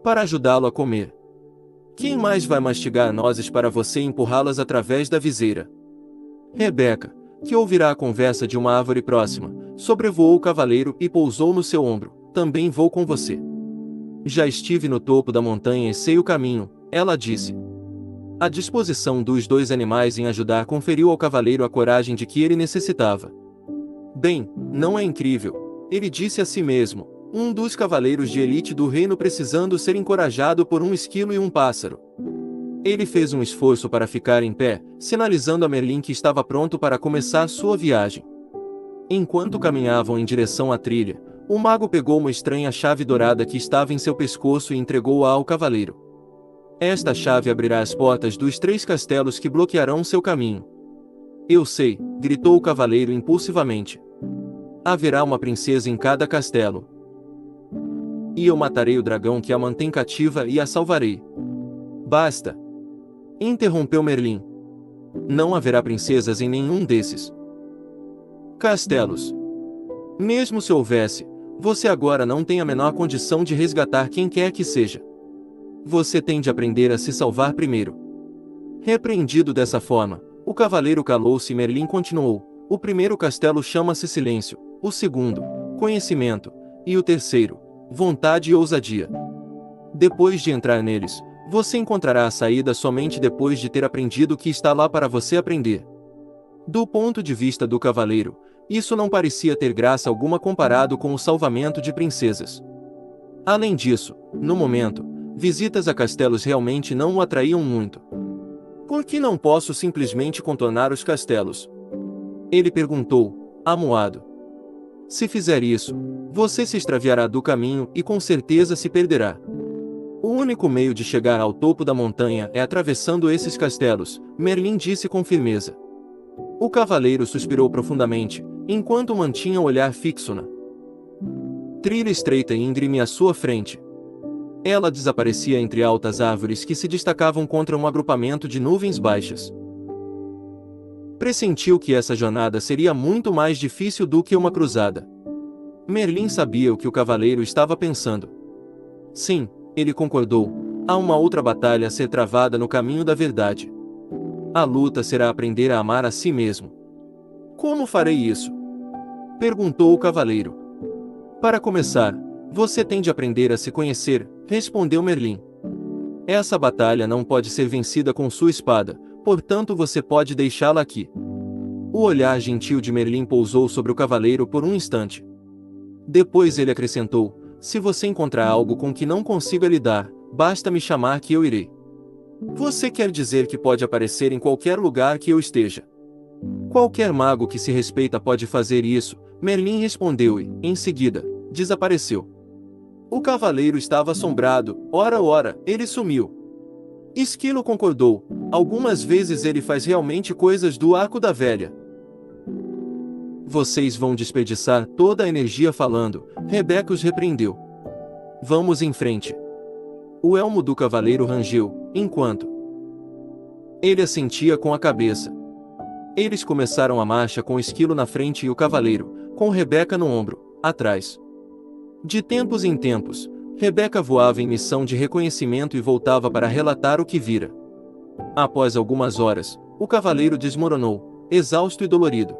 para ajudá-lo a comer. Quem mais vai mastigar nozes para você empurrá-las através da viseira? Rebeca, que ouvirá a conversa de uma árvore próxima, sobrevoou o cavaleiro e pousou no seu ombro. Também vou com você. Já estive no topo da montanha e sei o caminho, ela disse. A disposição dos dois animais em ajudar conferiu ao cavaleiro a coragem de que ele necessitava. Bem, não é incrível, ele disse a si mesmo, um dos cavaleiros de elite do reino precisando ser encorajado por um esquilo e um pássaro. Ele fez um esforço para ficar em pé, sinalizando a Merlin que estava pronto para começar sua viagem. Enquanto caminhavam em direção à trilha, o mago pegou uma estranha chave dourada que estava em seu pescoço e entregou-a ao cavaleiro. Esta chave abrirá as portas dos 3 castelos que bloquearão seu caminho. Eu sei, gritou o cavaleiro impulsivamente. Haverá uma princesa em cada castelo. E eu matarei o dragão que a mantém cativa e a salvarei. Basta! Interrompeu Merlin. Não haverá princesas em nenhum desses castelos. Mesmo se houvesse, você agora não tem a menor condição de resgatar quem quer que seja. Você tem de aprender a se salvar primeiro. Repreendido dessa forma, o cavaleiro calou-se e Merlin continuou. O primeiro castelo chama-se Silêncio, o segundo, Conhecimento, e o terceiro, Vontade e Ousadia. Depois de entrar neles, você encontrará a saída somente depois de ter aprendido o que está lá para você aprender. Do ponto de vista do cavaleiro, isso não parecia ter graça alguma comparado com o salvamento de princesas. Além disso, no momento, visitas a castelos realmente não o atraíam muito. Por que não posso simplesmente contornar os castelos? Ele perguntou, amuado. Se fizer isso, você se extraviará do caminho e com certeza se perderá. O único meio de chegar ao topo da montanha é atravessando esses castelos, Merlin disse com firmeza. O cavaleiro suspirou profundamente, enquanto mantinha o olhar fixo na trilha estreita e íngreme à sua frente. Ela desaparecia entre altas árvores que se destacavam contra um agrupamento de nuvens baixas. Pressentiu que essa jornada seria muito mais difícil do que uma cruzada. Merlin sabia o que o cavaleiro estava pensando. Sim, ele concordou, há uma outra batalha a ser travada no caminho da verdade. A luta será aprender a amar a si mesmo. Como farei isso? Perguntou o cavaleiro. Para começar, você tem de aprender a se conhecer, respondeu Merlin. Essa batalha não pode ser vencida com sua espada, portanto você pode deixá-la aqui. O olhar gentil de Merlin pousou sobre o cavaleiro por um instante. Depois ele acrescentou, se você encontrar algo com que não consiga lidar, basta me chamar que eu irei. Você quer dizer que pode aparecer em qualquer lugar que eu esteja? Qualquer mago que se respeita pode fazer isso, Merlin respondeu e, em seguida, desapareceu. O cavaleiro estava assombrado, ora, ele sumiu. Esquilo concordou, algumas vezes ele faz realmente coisas do arco da velha. Vocês vão desperdiçar toda a energia falando, Rebeca os repreendeu. Vamos em frente. O elmo do cavaleiro rangeu, enquanto Ele assentia com a cabeça. Eles começaram a marcha com o esquilo na frente e o cavaleiro, com Rebeca no ombro, atrás. De tempos em tempos, Rebeca voava em missão de reconhecimento e voltava para relatar o que vira. Após algumas horas, o cavaleiro desmoronou, exausto e dolorido.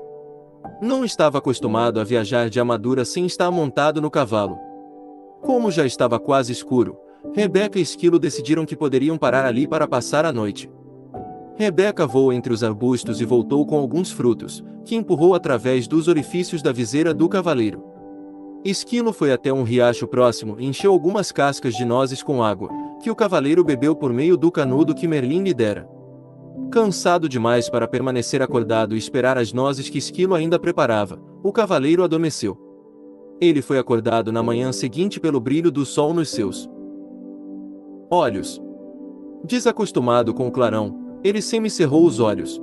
Não estava acostumado a viajar de armadura sem estar montado no cavalo. Como já estava quase escuro, Rebeca e Esquilo decidiram que poderiam parar ali para passar a noite. Rebeca voou entre os arbustos e voltou com alguns frutos, que empurrou através dos orifícios da viseira do cavaleiro. Esquilo foi até um riacho próximo e encheu algumas cascas de nozes com água, que o cavaleiro bebeu por meio do canudo que Merlin lhe dera. Cansado demais para permanecer acordado e esperar as nozes que Esquilo ainda preparava, o cavaleiro adormeceu. Ele foi acordado na manhã seguinte pelo brilho do sol nos seus olhos. Desacostumado com o clarão, ele semicerrou os olhos.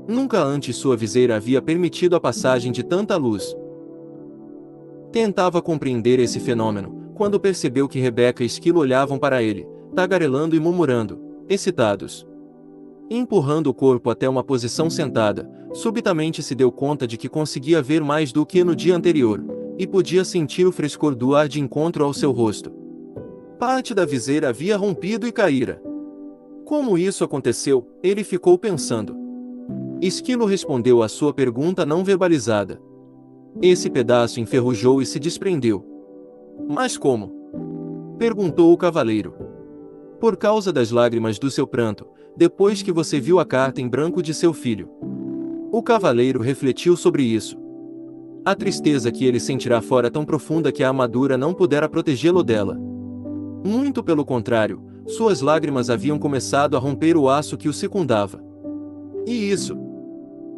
Nunca antes sua viseira havia permitido a passagem de tanta luz. Tentava compreender esse fenômeno, quando percebeu que Rebeca e Esquilo olhavam para ele, tagarelando e murmurando, excitados. Empurrando o corpo até uma posição sentada, subitamente se deu conta de que conseguia ver mais do que no dia anterior, e podia sentir o frescor do ar de encontro ao seu rosto. Parte da viseira havia rompido e caíra. Como isso aconteceu, ele ficou pensando. Esquilo respondeu à sua pergunta não verbalizada. Esse pedaço enferrujou e se desprendeu. Mas como? Perguntou o cavaleiro. Por causa das lágrimas do seu pranto, depois que você viu a carta em branco de seu filho. O cavaleiro refletiu sobre isso. A tristeza que ele sentirá fora tão profunda que a armadura não pudera protegê-lo dela. Muito pelo contrário, suas lágrimas haviam começado a romper o aço que o circundava. E isso?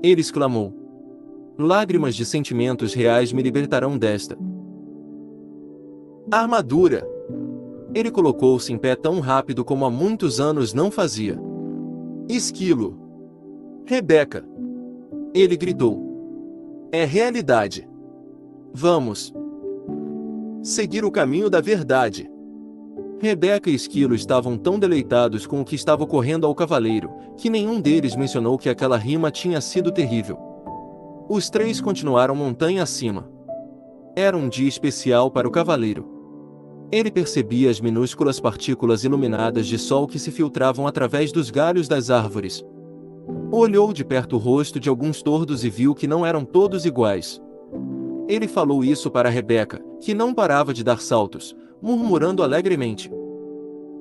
Ele exclamou. Lágrimas de sentimentos reais me libertarão desta armadura. Ele colocou-se em pé tão rápido como há muitos anos não fazia. Esquilo. Rebeca. Ele gritou. É realidade. Vamos seguir o caminho da verdade. Rebeca e Esquilo estavam tão deleitados com o que estava ocorrendo ao cavaleiro, que nenhum deles mencionou que aquela rima tinha sido terrível. Os três continuaram montanha acima. Era um dia especial para o cavaleiro. Ele percebia as minúsculas partículas iluminadas de sol que se filtravam através dos galhos das árvores. Olhou de perto o rosto de alguns tordos e viu que não eram todos iguais. Ele falou isso para Rebeca, que não parava de dar saltos, murmurando alegremente.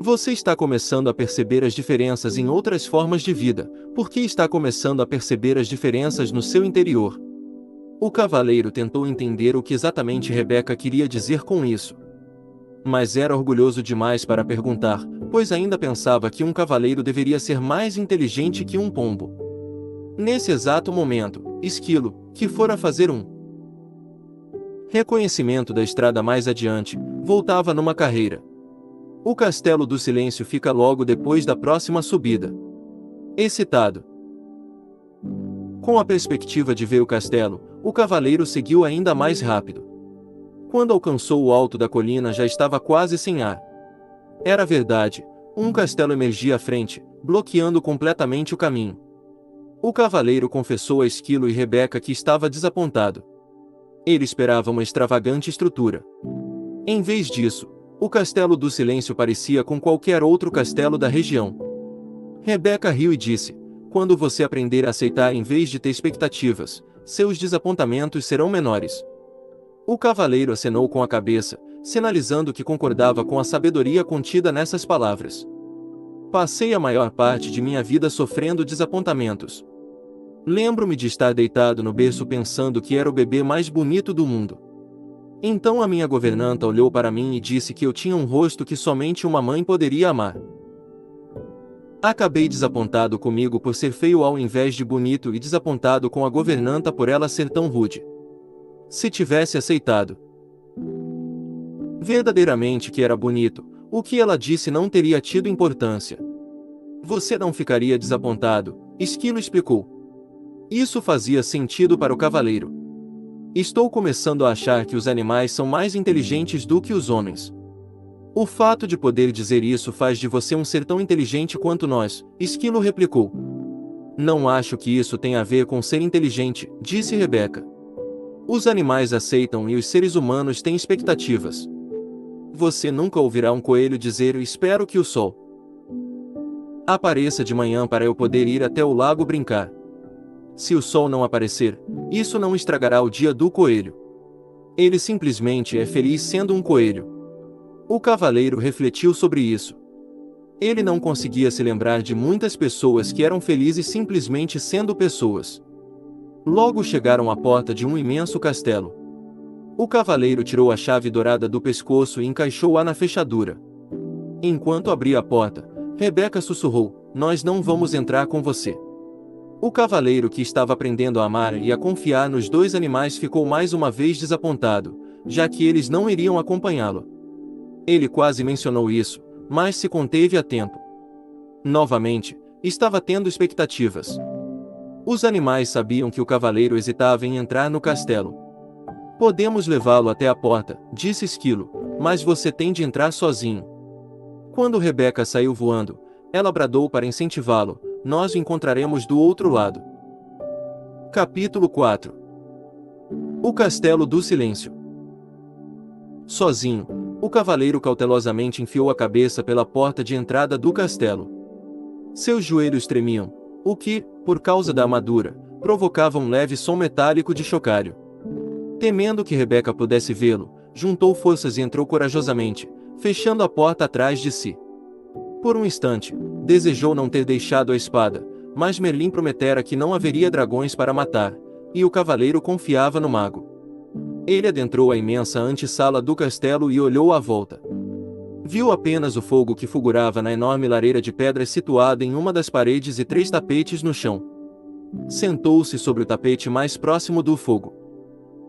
Você está começando a perceber as diferenças em outras formas de vida, porque está começando a perceber as diferenças no seu interior. O cavaleiro tentou entender o que exatamente Rebeca queria dizer com isso. Mas era orgulhoso demais para perguntar, pois ainda pensava que um cavaleiro deveria ser mais inteligente que um pombo. Nesse exato momento, Esquilo, que fora fazer um reconhecimento da estrada mais adiante, voltava numa carreira. O Castelo do Silêncio fica logo depois da próxima subida. Excitado com a perspectiva de ver o castelo, o cavaleiro seguiu ainda mais rápido. Quando alcançou o alto da colina já estava quase sem ar. Era verdade, um castelo emergia à frente, bloqueando completamente o caminho. O cavaleiro confessou a Esquilo e Rebeca que estava desapontado. Ele esperava uma extravagante estrutura. Em vez disso, o Castelo do Silêncio parecia com qualquer outro castelo da região. Rebeca riu e disse, quando você aprender a aceitar em vez de ter expectativas, seus desapontamentos serão menores. O cavaleiro acenou com a cabeça, sinalizando que concordava com a sabedoria contida nessas palavras. Passei a maior parte de minha vida sofrendo desapontamentos. Lembro-me de estar deitado no berço pensando que era o bebê mais bonito do mundo. Então a minha governanta olhou para mim e disse que eu tinha um rosto que somente uma mãe poderia amar. Acabei desapontado comigo por ser feio ao invés de bonito e desapontado com a governanta por ela ser tão rude. Se tivesse aceitado verdadeiramente que era bonito, o que ela disse não teria tido importância. Você não ficaria desapontado, Esquilo explicou. Isso fazia sentido para o cavaleiro. Estou começando a achar que os animais são mais inteligentes do que os homens. O fato de poder dizer isso faz de você um ser tão inteligente quanto nós, Esquilo replicou. Não acho que isso tenha a ver com ser inteligente, disse Rebeca. Os animais aceitam e os seres humanos têm expectativas. Você nunca ouvirá um coelho dizer: "Eu espero que o sol apareça de manhã para eu poder ir até o lago brincar." Se o sol não aparecer, isso não estragará o dia do coelho. Ele simplesmente é feliz sendo um coelho. O cavaleiro refletiu sobre isso. Ele não conseguia se lembrar de muitas pessoas que eram felizes simplesmente sendo pessoas. Logo chegaram à porta de um imenso castelo. O cavaleiro tirou a chave dourada do pescoço e encaixou-a na fechadura. Enquanto abria a porta, Rebeca sussurrou: "Nós não vamos entrar com você." O cavaleiro, que estava aprendendo a amar e a confiar nos dois animais, ficou mais uma vez desapontado, já que eles não iriam acompanhá-lo. Ele quase mencionou isso, mas se conteve a tempo. Novamente, estava tendo expectativas. Os animais sabiam que o cavaleiro hesitava em entrar no castelo. "Podemos levá-lo até a porta", disse Esquilo, "mas você tem de entrar sozinho." Quando Rebeca saiu voando, ela bradou para incentivá-lo: "Nós o encontraremos do outro lado." Capítulo 4. O Castelo do Silêncio. Sozinho, o cavaleiro cautelosamente enfiou a cabeça pela porta de entrada do castelo. Seus joelhos tremiam, o que, por causa da armadura, provocava um leve som metálico de chocalho. Temendo que Rebeca pudesse vê-lo, juntou forças e entrou corajosamente, fechando a porta atrás de si. Por um instante, desejou não ter deixado a espada, mas Merlin prometera que não haveria dragões para matar, e o cavaleiro confiava no mago. Ele adentrou a imensa antessala do castelo e olhou à volta. Viu apenas o fogo que fulgurava na enorme lareira de pedras situada em uma das paredes e 3 tapetes no chão. Sentou-se sobre o tapete mais próximo do fogo.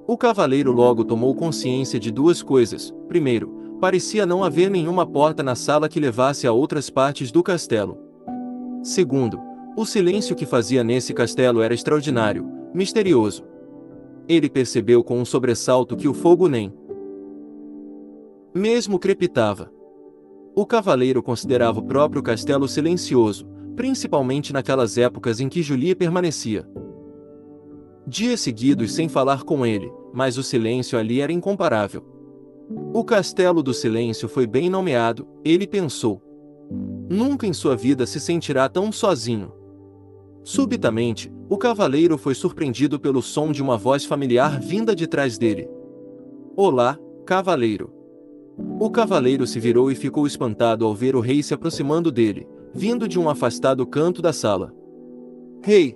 O cavaleiro logo tomou consciência de 2 coisas. Primeiro, parecia não haver nenhuma porta na sala que levasse a outras partes do castelo. Segundo, o silêncio que fazia nesse castelo era extraordinário, misterioso. Ele percebeu com um sobressalto que o fogo nem mesmo crepitava. O cavaleiro considerava o próprio castelo silencioso, principalmente naquelas épocas em que Julie permanecia dias seguidos sem falar com ele, mas o silêncio ali era incomparável. O Castelo do Silêncio foi bem nomeado, ele pensou. Nunca em sua vida se sentirá tão sozinho. Subitamente, o cavaleiro foi surpreendido pelo som de uma voz familiar vinda de trás dele. "Olá, cavaleiro." O cavaleiro se virou e ficou espantado ao ver o rei se aproximando dele, vindo de um afastado canto da sala. "Rei!"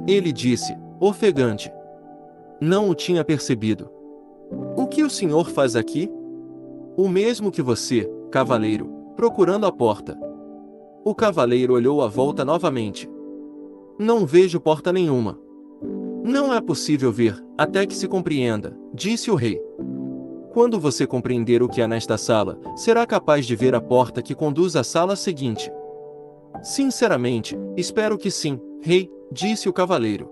ele disse, ofegante. Não o tinha percebido. "O que o senhor faz aqui?" "O mesmo que você, cavaleiro, procurando a porta." O cavaleiro olhou à volta novamente. "Não vejo porta nenhuma." "Não é possível ver, até que se compreenda," disse o rei. "Quando você compreender o que há nesta sala, será capaz de ver a porta que conduz à sala seguinte." "Sinceramente, espero que sim, rei," disse o cavaleiro.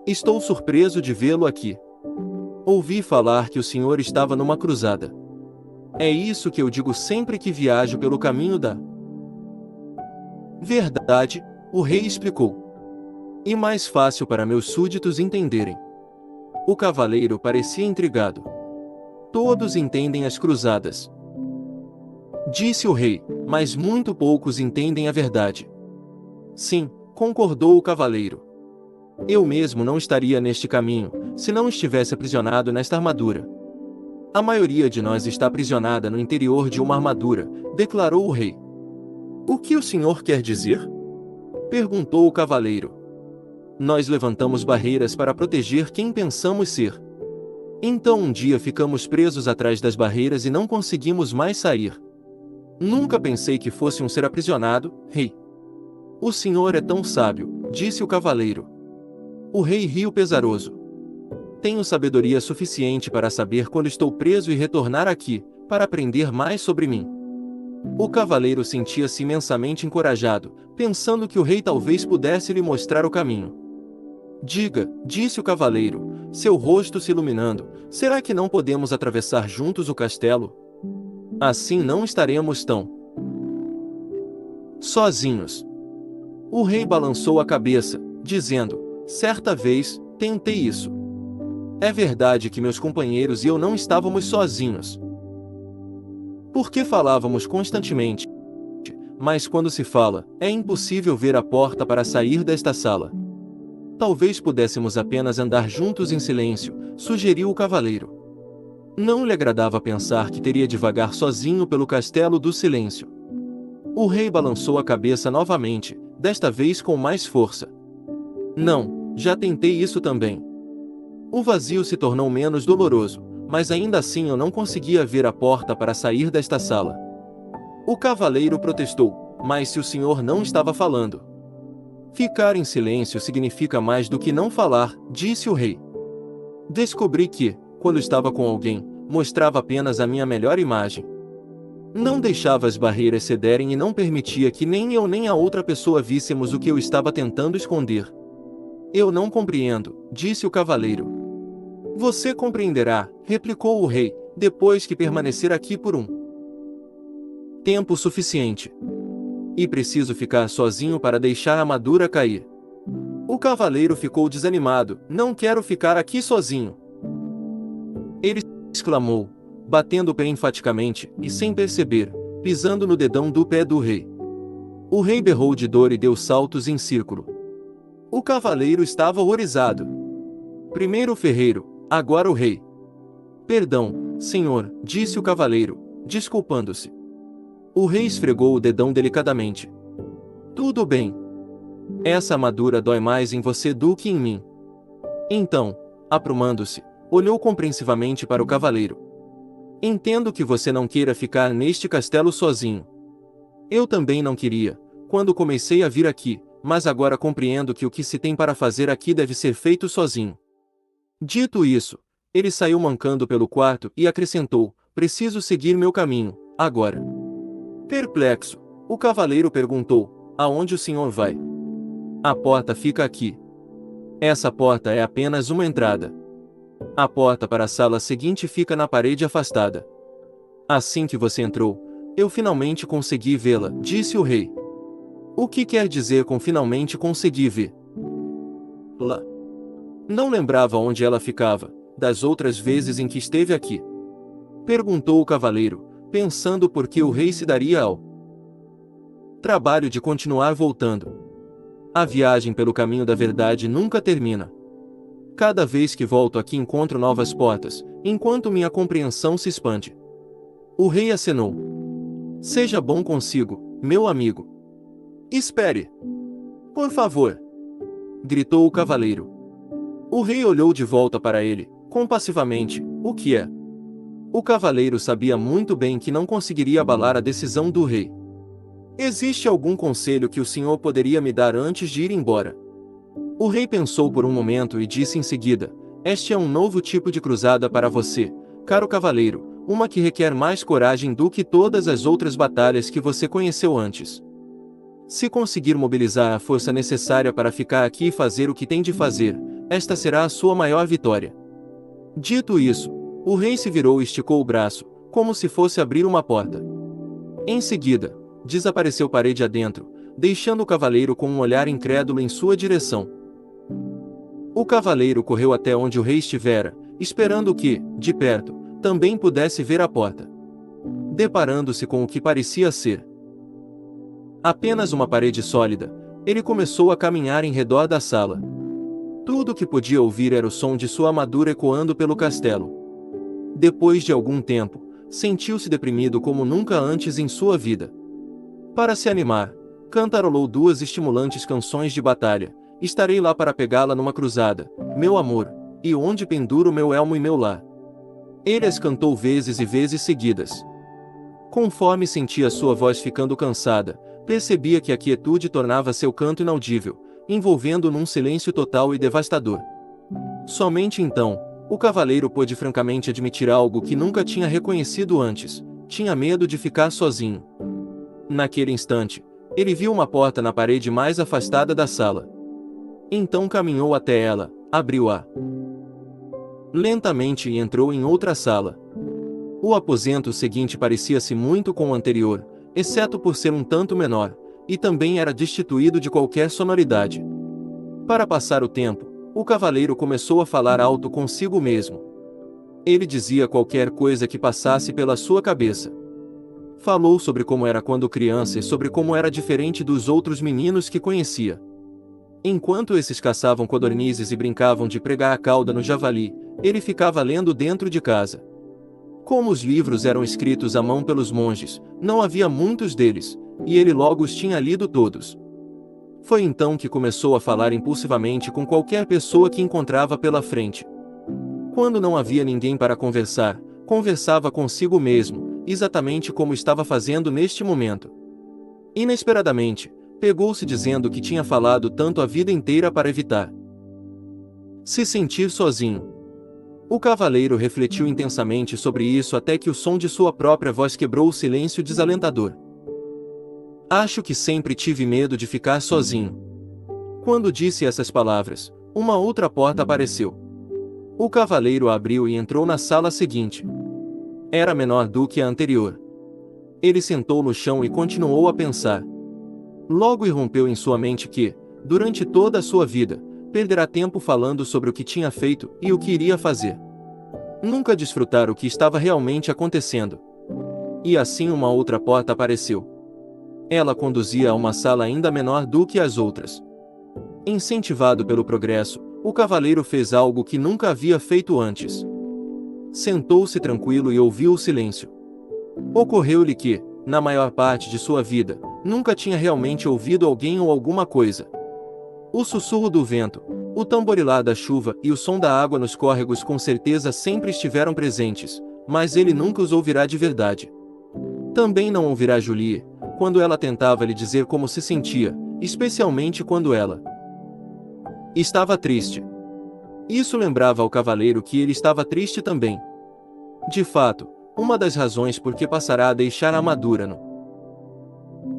"Estou surpreso de vê-lo aqui. Ouvi falar que o senhor estava numa cruzada." "É isso que eu digo sempre que viajo pelo caminho da verdade," o rei explicou. "E mais fácil para meus súditos entenderem." O cavaleiro parecia intrigado. "Todos entendem as cruzadas," disse o rei, "mas muito poucos entendem a verdade." "Sim," concordou o cavaleiro. "Eu mesmo não estaria neste caminho, se não estivesse aprisionado nesta armadura." "A maioria de nós está aprisionada no interior de uma armadura," declarou o rei. "O que o senhor quer dizer?" perguntou o cavaleiro. "Nós levantamos barreiras para proteger quem pensamos ser. Então um dia ficamos presos atrás das barreiras e não conseguimos mais sair. Nunca pensei que fosse um ser aprisionado, rei." "O senhor é tão sábio," disse o cavaleiro. O rei riu pesaroso. "Tenho sabedoria suficiente para saber quando estou preso e retornar aqui, para aprender mais sobre mim." O cavaleiro sentia-se imensamente encorajado, pensando que o rei talvez pudesse lhe mostrar o caminho. "Diga," disse o cavaleiro, seu rosto se iluminando, "será que não podemos atravessar juntos o castelo?" Assim não estaremos tão sozinhos. O rei balançou a cabeça, dizendo: certa vez, tentei isso. É verdade que meus companheiros e eu não estávamos sozinhos. Porque falávamos constantemente. Mas quando se fala, é impossível ver a porta para sair desta sala. Talvez pudéssemos apenas andar juntos em silêncio, sugeriu o cavaleiro. Não lhe agradava pensar que teria de vagar sozinho pelo castelo do silêncio. O rei balançou a cabeça novamente, desta vez com mais força. Não, já tentei isso também. O vazio se tornou menos doloroso, mas ainda assim eu não conseguia ver a porta para sair desta sala. O cavaleiro protestou: mas se o senhor não estava falando? Ficar em silêncio significa mais do que não falar, disse o rei. Descobri que, quando estava com alguém, mostrava apenas a minha melhor imagem. Não deixava as barreiras cederem e não permitia que nem eu nem a outra pessoa víssemos o que eu estava tentando esconder. Eu não compreendo, disse o cavaleiro. Você compreenderá, replicou o rei, depois que permanecer aqui por um tempo suficiente. E preciso ficar sozinho para deixar a armadura cair. O cavaleiro ficou desanimado. Não quero ficar aqui sozinho. Ele exclamou, batendo o pé enfaticamente, e sem perceber, pisando no dedão do pé do rei. O rei berrou de dor e deu saltos em círculo. O cavaleiro estava horrorizado. Primeiro o ferreiro, agora o rei. Perdão, senhor, disse o cavaleiro, desculpando-se. O rei esfregou o dedão delicadamente. Tudo bem. Essa armadura dói mais em você do que em mim. Então, aprumando-se, olhou compreensivamente para o cavaleiro. Entendo que você não queira ficar neste castelo sozinho. Eu também não queria, quando comecei a vir aqui, mas agora compreendo que o que se tem para fazer aqui deve ser feito sozinho. Dito isso, ele saiu mancando pelo quarto e acrescentou: preciso seguir meu caminho, agora. Perplexo, o cavaleiro perguntou: aonde o senhor vai? A porta fica aqui. Essa porta é apenas uma entrada. A porta para a sala seguinte fica na parede afastada. Assim que você entrou, eu finalmente consegui vê-la, disse o rei. O que quer dizer com finalmente consegui vê-la? Não lembrava onde ela ficava, das outras vezes em que esteve aqui. Perguntou o cavaleiro, pensando por que o rei se daria ao trabalho de continuar voltando. A viagem pelo caminho da verdade nunca termina. Cada vez que volto aqui encontro novas portas, enquanto minha compreensão se expande. O rei acenou. Seja bom consigo, meu amigo. Espere. Por favor. Gritou o cavaleiro. O rei olhou de volta para ele, compassivamente. O que é? O cavaleiro sabia muito bem que não conseguiria abalar a decisão do rei. Existe algum conselho que o senhor poderia me dar antes de ir embora? O rei pensou por um momento e disse em seguida: este é um novo tipo de cruzada para você, caro cavaleiro, uma que requer mais coragem do que todas as outras batalhas que você conheceu antes. Se conseguir mobilizar a força necessária para ficar aqui e fazer o que tem de fazer, esta será a sua maior vitória. Dito isso, o rei se virou e esticou o braço, como se fosse abrir uma porta. Em seguida, desapareceu parede adentro, deixando o cavaleiro com um olhar incrédulo em sua direção. O cavaleiro correu até onde o rei estivera, esperando que, de perto, também pudesse ver a porta. Deparando-se com o que parecia ser apenas uma parede sólida, ele começou a caminhar em redor da sala. Tudo o que podia ouvir era o som de sua armadura ecoando pelo castelo. Depois de algum tempo, sentiu-se deprimido como nunca antes em sua vida. Para se animar, cantarolou duas estimulantes canções de batalha: estarei lá para pegá-la numa cruzada, meu amor, e onde penduro meu elmo e meu lar. Ele as cantou vezes e vezes seguidas. Conforme sentia sua voz ficando cansada, percebia que a quietude tornava seu canto inaudível, envolvendo-o num silêncio total e devastador. Somente então, o cavaleiro pôde francamente admitir algo que nunca tinha reconhecido antes: tinha medo de ficar sozinho. Naquele instante, ele viu uma porta na parede mais afastada da sala. Então caminhou até ela, abriu-a lentamente e entrou em outra sala. O aposento seguinte parecia-se muito com o anterior, exceto por ser um tanto menor, e também era destituído de qualquer sonoridade. Para passar o tempo, o cavaleiro começou a falar alto consigo mesmo. Ele dizia qualquer coisa que passasse pela sua cabeça. Falou sobre como era quando criança e sobre como era diferente dos outros meninos que conhecia. Enquanto esses caçavam codornizes e brincavam de pregar a cauda no javali, ele ficava lendo dentro de casa. Como os livros eram escritos à mão pelos monges, não havia muitos deles, e ele logo os tinha lido todos. Foi então que começou a falar impulsivamente com qualquer pessoa que encontrava pela frente. Quando não havia ninguém para conversar, conversava consigo mesmo, exatamente como estava fazendo neste momento. Inesperadamente, pegou-se dizendo que tinha falado tanto a vida inteira para evitar se sentir sozinho. O cavaleiro refletiu intensamente sobre isso até que o som de sua própria voz quebrou o silêncio desalentador. Acho que sempre tive medo de ficar sozinho. Quando disse essas palavras, uma outra porta apareceu. O cavaleiro a abriu e entrou na sala seguinte. Era menor do que a anterior. Ele sentou no chão e continuou a pensar. Logo irrompeu em sua mente que, durante toda a sua vida, perderá tempo falando sobre o que tinha feito e o que iria fazer. Nunca desfrutar o que estava realmente acontecendo. E assim uma outra porta apareceu. Ela conduzia a uma sala ainda menor do que as outras. Incentivado pelo progresso, o cavaleiro fez algo que nunca havia feito antes. Sentou-se tranquilo e ouviu o silêncio. Ocorreu-lhe que, na maior parte de sua vida, nunca tinha realmente ouvido alguém ou alguma coisa. O sussurro do vento, o tamborilar da chuva e o som da água nos córregos com certeza sempre estiveram presentes, mas ele nunca os ouvirá de verdade. Também não ouvirá Julie, quando ela tentava lhe dizer como se sentia, especialmente quando ela estava triste. Isso lembrava ao cavaleiro que ele estava triste também. De fato, uma das razões por que passará a deixar a armadura no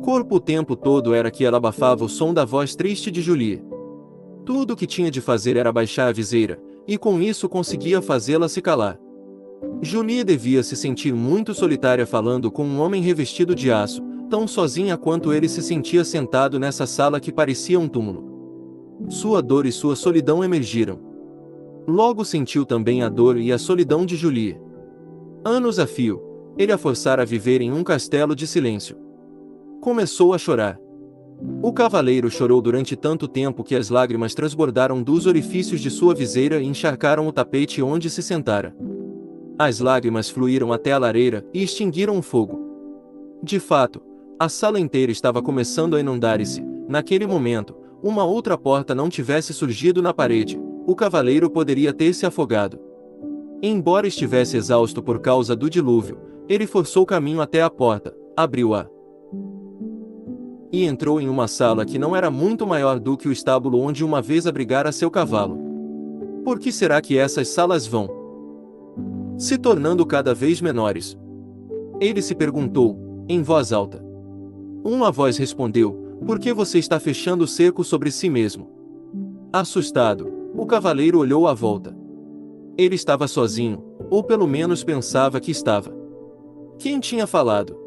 corpo o tempo todo era que ela abafava o som da voz triste de Julie. Tudo o que tinha de fazer era baixar a viseira, e com isso conseguia fazê-la se calar. Julie devia se sentir muito solitária falando com um homem revestido de aço, tão sozinha quanto ele se sentia sentado nessa sala que parecia um túmulo. Sua dor e sua solidão emergiram. Logo sentiu também a dor e a solidão de Julie. Anos a fio, ele a forçara a viver em um castelo de silêncio. Começou a chorar. O cavaleiro chorou durante tanto tempo que as lágrimas transbordaram dos orifícios de sua viseira e encharcaram o tapete onde se sentara. As lágrimas fluíram até a lareira e extinguiram o fogo. De fato, a sala inteira estava começando a inundar e se, naquele momento, uma outra porta não tivesse surgido na parede, o cavaleiro poderia ter se afogado. Embora estivesse exausto por causa do dilúvio, ele forçou caminho até a porta, abriu-a e entrou em uma sala que não era muito maior do que o estábulo onde uma vez abrigara seu cavalo. Por que será que essas salas vão se tornando cada vez menores? Ele se perguntou, em voz alta. Uma voz respondeu, por que você está fechando o cerco sobre si mesmo? Assustado, o cavaleiro olhou à volta. Ele estava sozinho, ou pelo menos pensava que estava. Quem tinha falado?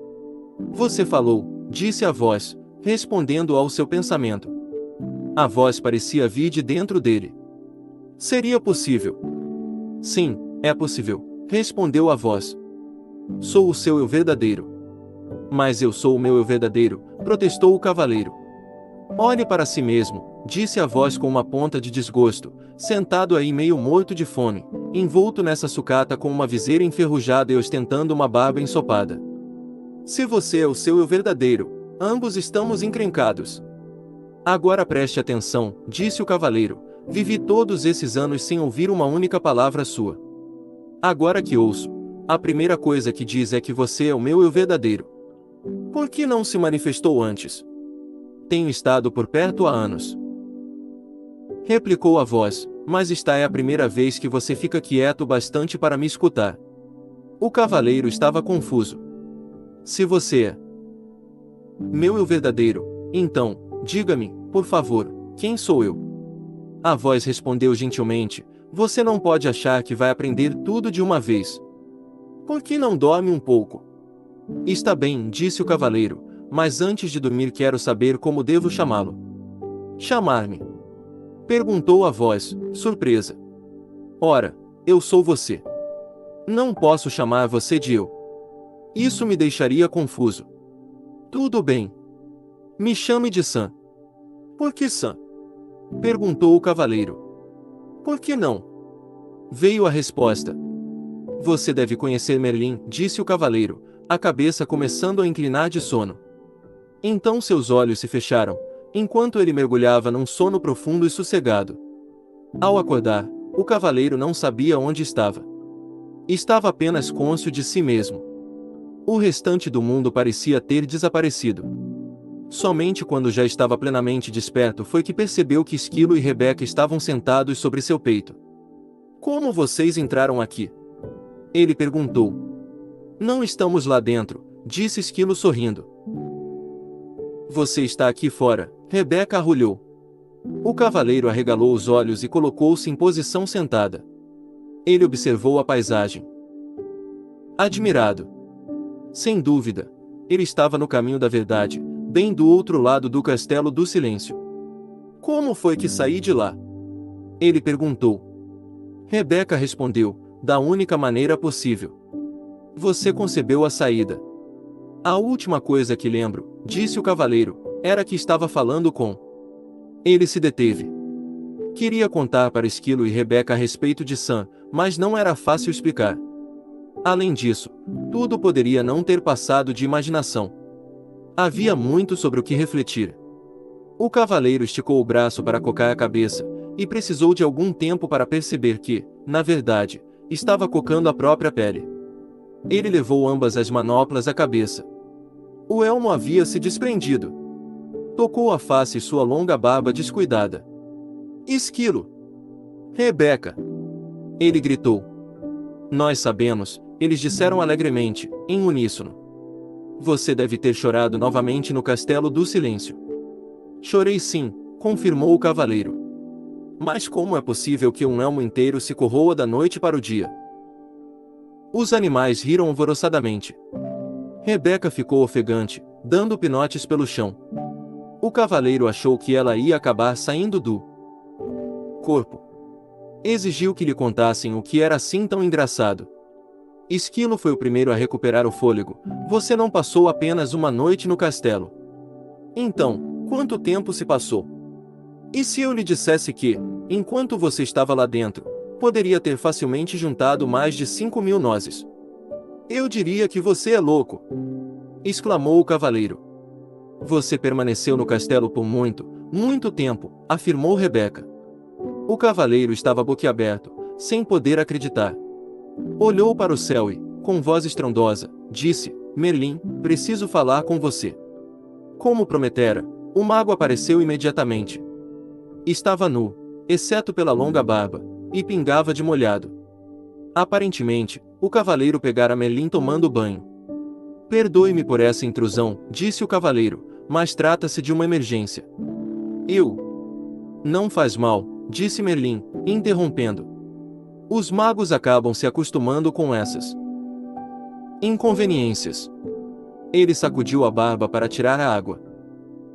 Você falou, disse a voz, respondendo ao seu pensamento. A voz parecia vir de dentro dele. Seria possível? Sim, é possível, respondeu a voz. Sou o seu eu verdadeiro. Mas eu sou o meu eu verdadeiro, protestou o cavaleiro. Olhe para si mesmo, disse a voz com uma ponta de desgosto, sentado aí meio morto de fome, envolto nessa sucata com uma viseira enferrujada e ostentando uma barba ensopada. Se você é o seu eu verdadeiro, ambos estamos encrencados. Agora preste atenção, disse o cavaleiro, vivi todos esses anos sem ouvir uma única palavra sua. Agora que ouço, a primeira coisa que diz é que você é o meu eu verdadeiro. Por que não se manifestou antes? Tenho estado por perto há anos. Replicou a voz, mas esta é a primeira vez que você fica quieto bastante para me escutar. O cavaleiro estava confuso. Se você é meu eu verdadeiro, então, diga-me, por favor, quem sou eu? A voz respondeu gentilmente, você não pode achar que vai aprender tudo de uma vez. Por que não dorme um pouco? Está bem, disse o cavaleiro, mas antes de dormir quero saber como devo chamá-lo. Chamar-me? Perguntou a voz, surpresa. Ora, eu sou você. Não posso chamar você de eu. Isso me deixaria confuso. Tudo bem. Me chame de Sam. Por que Sam? Perguntou o cavaleiro. Por que não? Veio a resposta. Você deve conhecer Merlin, disse o cavaleiro, a cabeça começando a inclinar de sono. Então seus olhos se fecharam, enquanto ele mergulhava num sono profundo e sossegado. Ao acordar, o cavaleiro não sabia onde estava. Estava apenas cônscio de si mesmo. O restante do mundo parecia ter desaparecido. Somente quando já estava plenamente desperto foi que percebeu que Esquilo e Rebeca estavam sentados sobre seu peito. Como vocês entraram aqui? Ele perguntou. Não estamos lá dentro, disse Esquilo sorrindo. Você está aqui fora, Rebeca arrulhou. O cavaleiro arregalou os olhos e colocou-se em posição sentada. Ele observou a paisagem. Admirado. Sem dúvida, ele estava no caminho da verdade, bem do outro lado do Castelo do Silêncio. Como foi que saí de lá? Ele perguntou. Rebeca respondeu, da única maneira possível. Você concebeu a saída. A última coisa que lembro, disse o cavaleiro, era que estava falando com. Ele se deteve. Queria contar para Esquilo e Rebeca a respeito de Sam, mas não era fácil explicar. Além disso, tudo poderia não ter passado de imaginação. Havia muito sobre o que refletir. O cavaleiro esticou o braço para cocar a cabeça, e precisou de algum tempo para perceber que, na verdade, estava cocando a própria pele. Ele levou ambas as manoplas à cabeça. O elmo havia se desprendido. Tocou a face e sua longa barba descuidada. Esquilo! Rebeca! Ele gritou. Nós sabemos, eles disseram alegremente, em uníssono. Você deve ter chorado novamente no Castelo do Silêncio. Chorei sim, confirmou o cavaleiro. Mas como é possível que um elmo inteiro se corroa da noite para o dia? Os animais riram alvoroçadamente. Rebeca ficou ofegante, dando pinotes pelo chão. O cavaleiro achou que ela ia acabar saindo do corpo. Exigiu que lhe contassem o que era assim tão engraçado. Esquilo foi o primeiro a recuperar o fôlego. Você não passou apenas uma noite no castelo. Então, quanto tempo se passou? E se eu lhe dissesse que, enquanto você estava lá dentro, poderia ter facilmente juntado mais de 5.000 nozes? Eu diria que você é louco! Exclamou o cavaleiro. Você permaneceu no castelo por muito, muito tempo, afirmou Rebeca. O cavaleiro estava boquiaberto, sem poder acreditar. Olhou para o céu e, com voz estrondosa, disse, Merlin, preciso falar com você. Como prometera, o mago apareceu imediatamente. Estava nu, exceto pela longa barba, e pingava de molhado. Aparentemente, o cavaleiro pegara Merlin tomando banho. Perdoe-me por essa intrusão, disse o cavaleiro, mas trata-se de uma emergência. Não faz mal, disse Merlin, interrompendo. Os magos acabam se acostumando com essas inconveniências. Ele sacudiu a barba para tirar a água.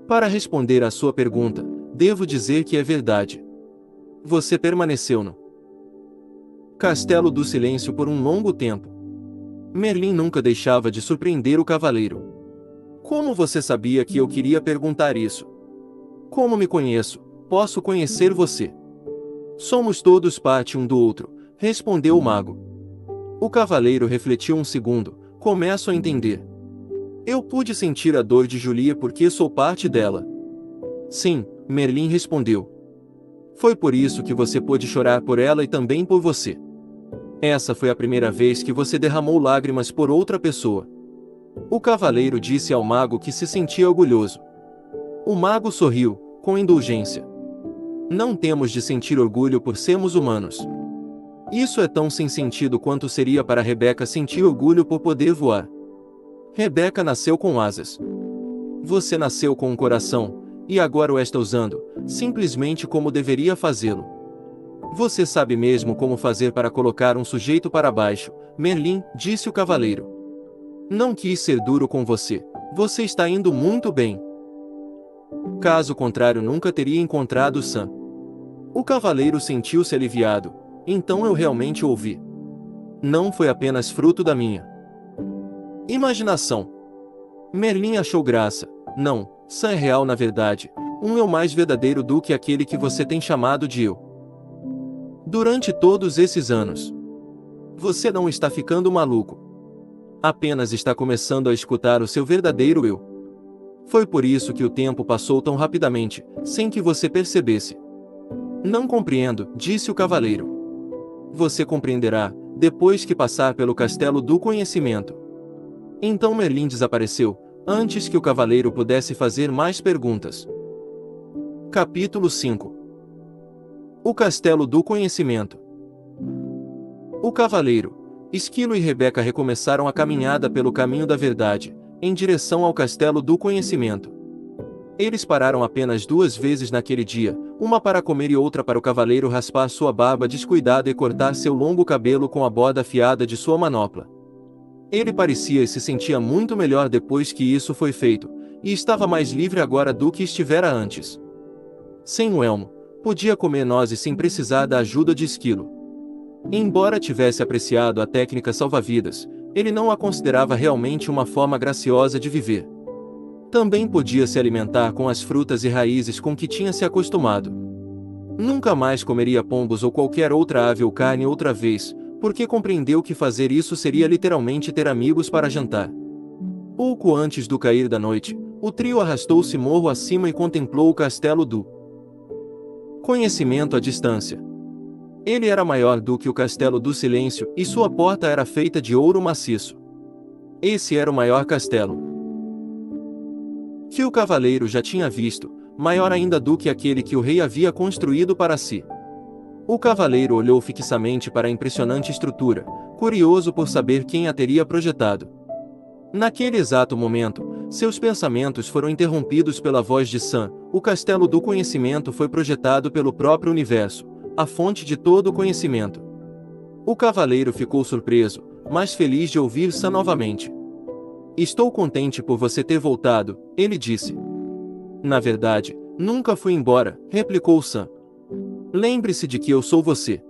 Para responder à sua pergunta, devo dizer que é verdade. Você permaneceu no Castelo do Silêncio por um longo tempo. Merlin nunca deixava de surpreender o cavaleiro. Como você sabia que eu queria perguntar isso? Como me conheço, posso conhecer você. Somos todos parte um do outro, respondeu o mago. O cavaleiro refletiu um segundo. Começo a entender. Eu pude sentir a dor de Julia porque sou parte dela. Sim, Merlin respondeu. Foi por isso que você pôde chorar por ela e também por você. Essa foi a primeira vez que você derramou lágrimas por outra pessoa. O cavaleiro disse ao mago que se sentia orgulhoso. O mago sorriu, com indulgência. Não temos de sentir orgulho por sermos humanos. Isso é tão sem sentido quanto seria para Rebeca sentir orgulho por poder voar. Rebeca nasceu com asas. Você nasceu com um coração, e agora o está usando, simplesmente como deveria fazê-lo. Você sabe mesmo como fazer para colocar um sujeito para baixo, Merlin, disse o cavaleiro. Não quis ser duro com você. Você está indo muito bem. Caso contrário, nunca teria encontrado Sam. O cavaleiro sentiu-se aliviado. Então eu realmente ouvi. Não foi apenas fruto da minha imaginação. Merlin achou graça. Não, Sam é real na verdade. Um eu mais verdadeiro do que aquele que você tem chamado de eu. Durante todos esses anos. Você não está ficando maluco. Apenas está começando a escutar o seu verdadeiro eu. Foi por isso que o tempo passou tão rapidamente, sem que você percebesse. Não compreendo, disse o cavaleiro. Você compreenderá, depois que passar pelo castelo do conhecimento. Então Merlin desapareceu, antes que o cavaleiro pudesse fazer mais perguntas. Capítulo 5. O Castelo do Conhecimento. O cavaleiro, Esquilo e Rebeca recomeçaram a caminhada pelo caminho da verdade, em direção ao Castelo do Conhecimento. Eles pararam apenas 2 vezes naquele dia, uma para comer e outra para o cavaleiro raspar sua barba descuidada e cortar seu longo cabelo com a borda afiada de sua manopla. Ele parecia e se sentia muito melhor depois que isso foi feito, e estava mais livre agora do que estivera antes. Sem o elmo, podia comer nozes sem precisar da ajuda de Esquilo. Embora tivesse apreciado a técnica salva-vidas, ele não a considerava realmente uma forma graciosa de viver. Também podia se alimentar com as frutas e raízes com que tinha se acostumado. Nunca mais comeria pombos ou qualquer outra ave ou carne outra vez, porque compreendeu que fazer isso seria literalmente ter amigos para jantar. Pouco antes do cair da noite, o trio arrastou-se morro acima e contemplou o castelo do Conhecimento à distância. Ele era maior do que o Castelo do Silêncio, e sua porta era feita de ouro maciço. Esse era o maior castelo que o cavaleiro já tinha visto, maior ainda do que aquele que o rei havia construído para si. O cavaleiro olhou fixamente para a impressionante estrutura, curioso por saber quem a teria projetado. Naquele exato momento, seus pensamentos foram interrompidos pela voz de Sam. O Castelo do Conhecimento foi projetado pelo próprio universo, a fonte de todo o conhecimento. O cavaleiro ficou surpreso, mas feliz de ouvir Sam novamente. Estou contente por você ter voltado, ele disse. Na verdade, nunca fui embora, replicou Sam. Lembre-se de que eu sou você.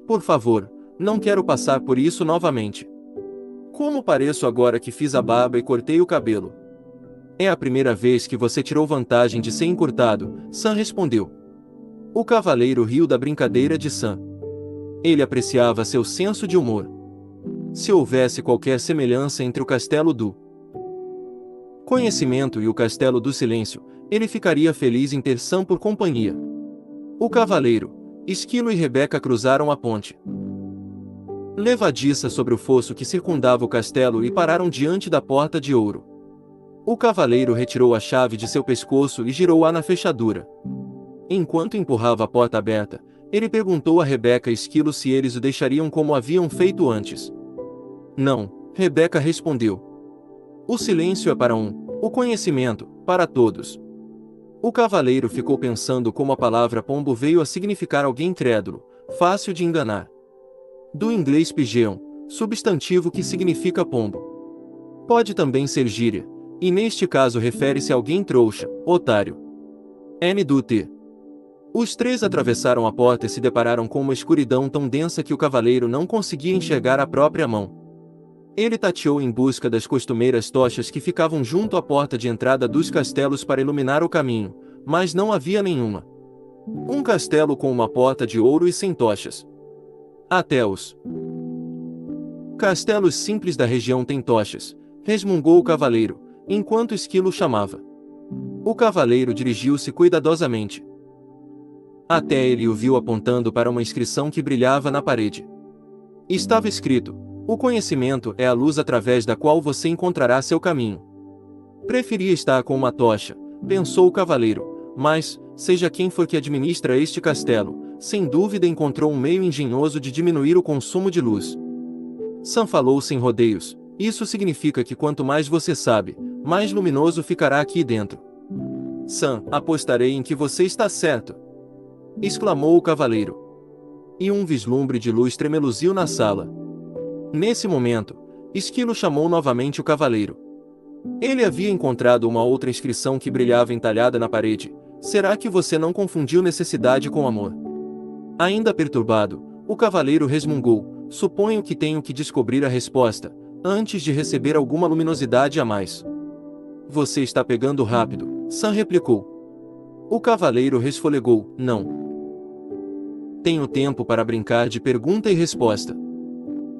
Por favor, não quero passar por isso novamente. Como pareço agora que fiz a barba e cortei o cabelo? É a primeira vez que você tirou vantagem de ser encurtado, Sam respondeu. O cavaleiro riu da brincadeira de Sam. Ele apreciava seu senso de humor. Se houvesse qualquer semelhança entre o Castelo do Conhecimento e o Castelo do Silêncio, ele ficaria feliz em ter Sam por companhia. O cavaleiro, Esquilo e Rebeca cruzaram a ponte levadiça sobre o fosso que circundava o castelo e pararam diante da porta de ouro. O cavaleiro retirou a chave de seu pescoço e girou-a na fechadura. Enquanto empurrava a porta aberta, ele perguntou a Rebeca e Esquilo se eles o deixariam como haviam feito antes. Não, Rebeca respondeu. O silêncio é para um, o conhecimento, para todos. O cavaleiro ficou pensando como a palavra pombo veio a significar alguém incrédulo, fácil de enganar. Do inglês pigeon, substantivo que significa pombo. Pode também ser gíria, e neste caso refere-se a alguém trouxa, otário. N do T. Os 3 atravessaram a porta e se depararam com uma escuridão tão densa que o cavaleiro não conseguia enxergar a própria mão. Ele tateou em busca das costumeiras tochas que ficavam junto à porta de entrada dos castelos para iluminar o caminho, mas não havia nenhuma. Um castelo com uma porta de ouro e sem tochas. Até os castelos simples da região têm tochas, resmungou o cavaleiro, enquanto Esquilo chamava. O cavaleiro dirigiu-se cuidadosamente. Até ele o viu apontando para uma inscrição que brilhava na parede. Estava escrito: o conhecimento é a luz através da qual você encontrará seu caminho. Preferia estar com uma tocha, pensou o cavaleiro, mas, seja quem for que administra este castelo, sem dúvida encontrou um meio engenhoso de diminuir o consumo de luz. Sam falou sem rodeios: isso significa que quanto mais você sabe, mais luminoso ficará aqui dentro. Sam, apostarei em que você está certo, exclamou o cavaleiro. e um vislumbre de luz tremeluziu na sala. Nesse momento, Esquilo chamou novamente o cavaleiro. Ele havia encontrado uma outra inscrição que brilhava entalhada na parede. Será que você não confundiu necessidade com amor? Ainda perturbado, o cavaleiro resmungou. Suponho que tenho que descobrir a resposta, antes de receber alguma luminosidade a mais. Você está pegando rápido, Sam replicou. O cavaleiro resfolegou. Não. Tenho tempo para brincar de pergunta e resposta.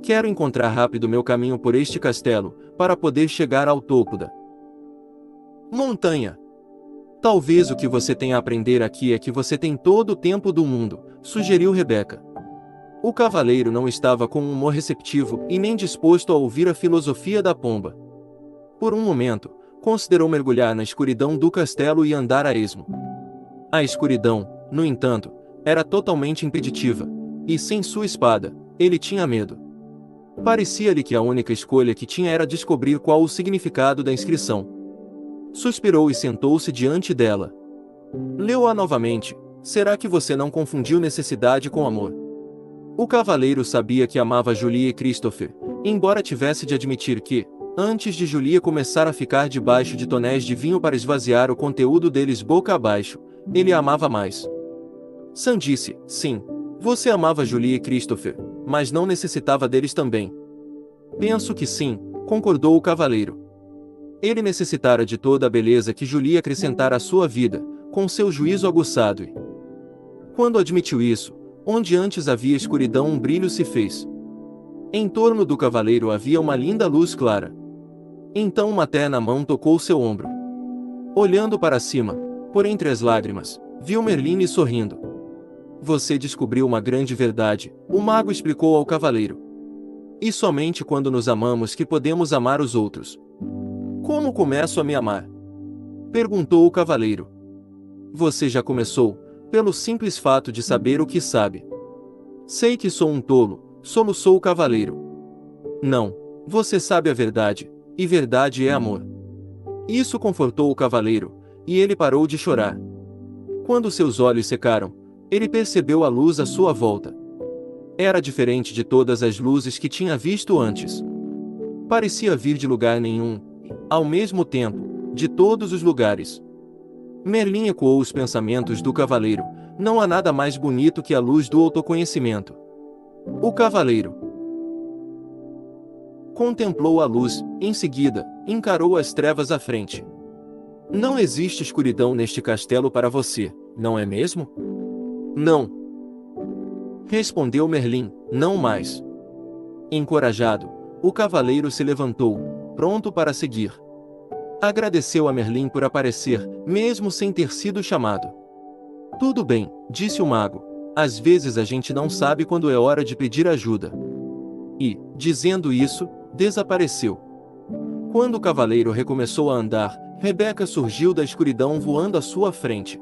Quero encontrar rápido meu caminho por este castelo, para poder chegar ao topo da montanha. Talvez o que você tenha a aprender aqui é que você tem todo o tempo do mundo, sugeriu Rebeca. O cavaleiro não estava com um humor receptivo e nem disposto a ouvir a filosofia da pomba. Por um momento, considerou mergulhar na escuridão do castelo e andar a esmo. A escuridão, no entanto, era totalmente impeditiva, e sem sua espada, ele tinha medo. Parecia-lhe que a única escolha que tinha era descobrir qual o significado da inscrição. Suspirou e sentou-se diante dela. Leu-a novamente. Será que você não confundiu necessidade com amor? O cavaleiro sabia que amava Julie e Christopher, embora tivesse de admitir que, antes de Julie começar a ficar debaixo de tonéis de vinho para esvaziar o conteúdo deles boca abaixo, ele a amava mais. Sam disse, sim, você amava Julie e Christopher, mas não necessitava deles também. Penso que sim, concordou o cavaleiro. Ele necessitara de toda a beleza que Julie acrescentara à sua vida, com seu juízo aguçado e... Quando admitiu isso, onde antes havia escuridão um brilho se fez. Em torno do cavaleiro havia uma linda luz clara. Então uma terna mão tocou seu ombro. Olhando para cima, por entre as lágrimas, viu Merline sorrindo. Você descobriu uma grande verdade, o mago explicou ao cavaleiro. E somente quando nos amamos que podemos amar os outros. Como começo a me amar? Perguntou o cavaleiro. Você já começou, pelo simples fato de saber o que sabe. Sei que sou um tolo, soluçou o cavaleiro. Não, você sabe a verdade, e verdade é amor. Isso confortou o cavaleiro, e ele parou de chorar. Quando seus olhos secaram, ele percebeu a luz à sua volta. Era diferente de todas as luzes que tinha visto antes. Parecia vir de lugar nenhum, ao mesmo tempo, de todos os lugares. Merlin ecoou os pensamentos do cavaleiro. Não há nada mais bonito que a luz do autoconhecimento. O cavaleiro contemplou a luz, em seguida, encarou as trevas à frente. Não existe escuridão neste castelo para você, não é mesmo? Não. Respondeu Merlin, não mais. Encorajado, o cavaleiro se levantou, pronto para seguir. Agradeceu a Merlin por aparecer, mesmo sem ter sido chamado. Tudo bem, disse o mago. Às vezes a gente não sabe quando é hora de pedir ajuda. E, dizendo isso, desapareceu. Quando o cavaleiro recomeçou a andar, Rebeca surgiu da escuridão voando à sua frente.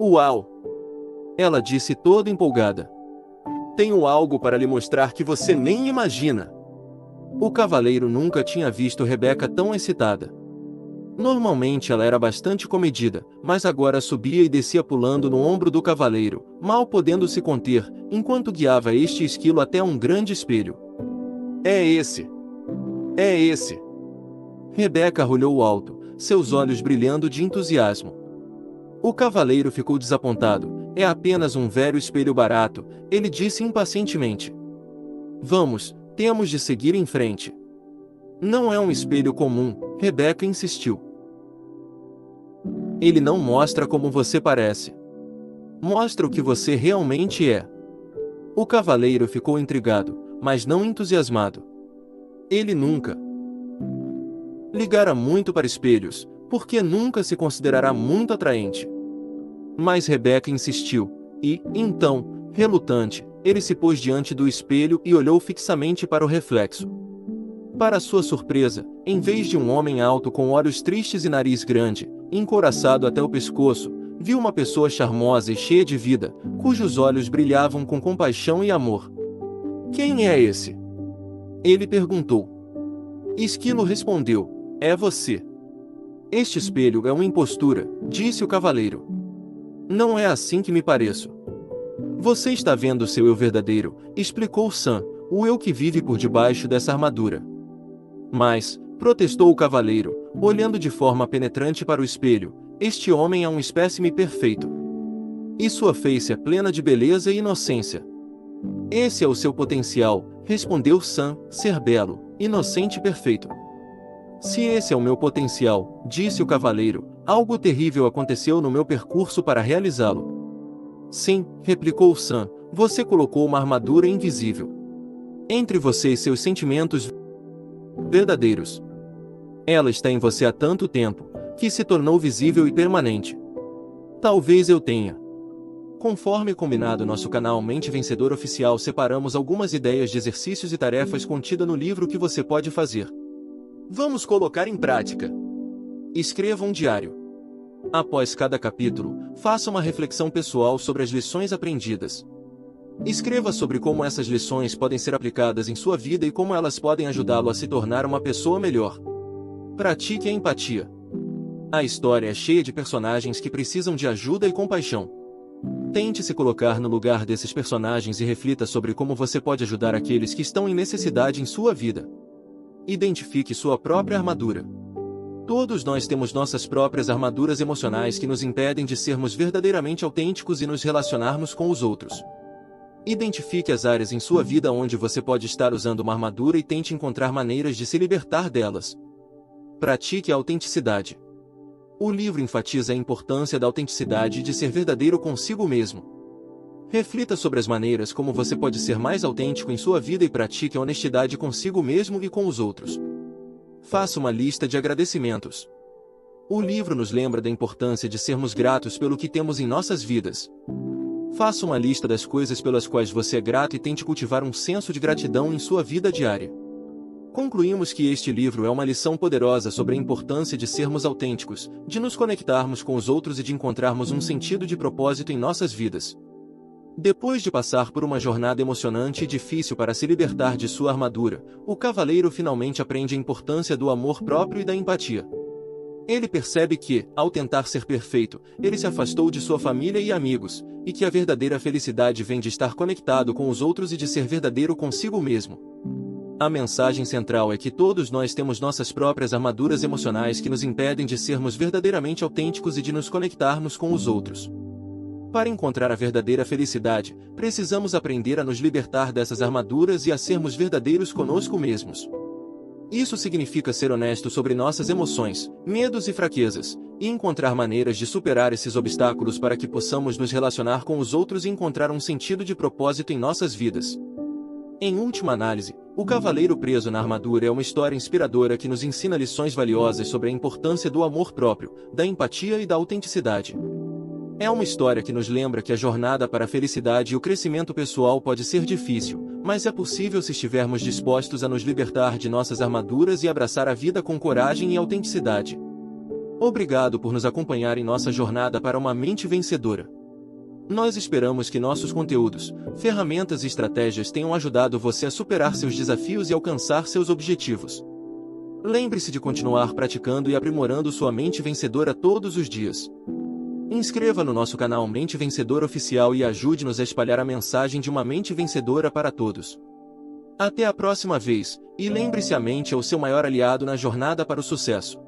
Uau! Ela disse toda empolgada. Tenho algo para lhe mostrar que você nem imagina. O cavaleiro nunca tinha visto Rebeca tão excitada. Normalmente ela era bastante comedida, mas agora subia e descia pulando no ombro do cavaleiro, mal podendo se conter, enquanto guiava este esquilo até um grande espelho. É esse! É esse! Rebeca olhou alto, seus olhos brilhando de entusiasmo. O cavaleiro ficou desapontado. É apenas um velho espelho barato, ele disse impacientemente. Vamos, temos de seguir em frente. Não é um espelho comum, Rebeca insistiu. Ele não mostra como você parece. Mostra o que você realmente é. O cavaleiro ficou intrigado, mas não entusiasmado. Ele nunca ligara muito para espelhos, porque nunca se considerará muito atraente. Mas Rebeca insistiu, e, então, relutante, ele se pôs diante do espelho e olhou fixamente para o reflexo. Para sua surpresa, em vez de um homem alto com olhos tristes e nariz grande, encouraçado até o pescoço, viu uma pessoa charmosa e cheia de vida, cujos olhos brilhavam com compaixão e amor. Quem é esse? Ele perguntou. Esquilo respondeu, é você. Este espelho é uma impostura, disse o cavaleiro. Não é assim que me pareço. Você está vendo seu eu verdadeiro, explicou Sam, o eu que vive por debaixo dessa armadura. Mas, protestou o cavaleiro, olhando de forma penetrante para o espelho, este homem é um espécime perfeito. E sua face é plena de beleza e inocência. Esse é o seu potencial, respondeu Sam, ser belo, inocente e perfeito. Se esse é o meu potencial, disse o cavaleiro, algo terrível aconteceu no meu percurso para realizá-lo. Sim, replicou Sam, você colocou uma armadura invisível entre você e seus sentimentos verdadeiros. Ela está em você há tanto tempo, que se tornou visível e permanente. Talvez eu tenha. Conforme combinado nosso canal Mente Vencedora Oficial, separamos algumas ideias de exercícios e tarefas contidas no livro que você pode fazer. Vamos colocar em prática. Escreva um diário. Após cada capítulo, faça uma reflexão pessoal sobre as lições aprendidas. Escreva sobre como essas lições podem ser aplicadas em sua vida e como elas podem ajudá-lo a se tornar uma pessoa melhor. Pratique a empatia. A história é cheia de personagens que precisam de ajuda e compaixão. Tente se colocar no lugar desses personagens e reflita sobre como você pode ajudar aqueles que estão em necessidade em sua vida. Identifique sua própria armadura. Todos nós temos nossas próprias armaduras emocionais que nos impedem de sermos verdadeiramente autênticos e nos relacionarmos com os outros. Identifique as áreas em sua vida onde você pode estar usando uma armadura e tente encontrar maneiras de se libertar delas. Pratique a autenticidade. O livro enfatiza a importância da autenticidade e de ser verdadeiro consigo mesmo. Reflita sobre as maneiras como você pode ser mais autêntico em sua vida e pratique a honestidade consigo mesmo e com os outros. Faça uma lista de agradecimentos. O livro nos lembra da importância de sermos gratos pelo que temos em nossas vidas. Faça uma lista das coisas pelas quais você é grato e tente cultivar um senso de gratidão em sua vida diária. Concluímos que este livro é uma lição poderosa sobre a importância de sermos autênticos, de nos conectarmos com os outros e de encontrarmos um sentido de propósito em nossas vidas. Depois de passar por uma jornada emocionante e difícil para se libertar de sua armadura, o cavaleiro finalmente aprende a importância do amor próprio e da empatia. Ele percebe que, ao tentar ser perfeito, ele se afastou de sua família e amigos, e que a verdadeira felicidade vem de estar conectado com os outros e de ser verdadeiro consigo mesmo. A mensagem central é que todos nós temos nossas próprias armaduras emocionais que nos impedem de sermos verdadeiramente autênticos e de nos conectarmos com os outros. Para encontrar a verdadeira felicidade, precisamos aprender a nos libertar dessas armaduras e a sermos verdadeiros conosco mesmos. Isso significa ser honesto sobre nossas emoções, medos e fraquezas, e encontrar maneiras de superar esses obstáculos para que possamos nos relacionar com os outros e encontrar um sentido de propósito em nossas vidas. Em última análise, O Cavaleiro Preso na Armadura é uma história inspiradora que nos ensina lições valiosas sobre a importância do amor próprio, da empatia e da autenticidade. É uma história que nos lembra que a jornada para a felicidade e o crescimento pessoal pode ser difícil, mas é possível se estivermos dispostos a nos libertar de nossas armaduras e abraçar a vida com coragem e autenticidade. Obrigado por nos acompanhar em nossa jornada para uma mente vencedora. Nós esperamos que nossos conteúdos, ferramentas e estratégias tenham ajudado você a superar seus desafios e alcançar seus objetivos. Lembre-se de continuar praticando e aprimorando sua mente vencedora todos os dias. Inscreva no nosso canal Mente Vencedora Oficial e ajude-nos a espalhar a mensagem de uma mente vencedora para todos. Até a próxima vez, e lembre-se, a mente é o seu maior aliado na jornada para o sucesso.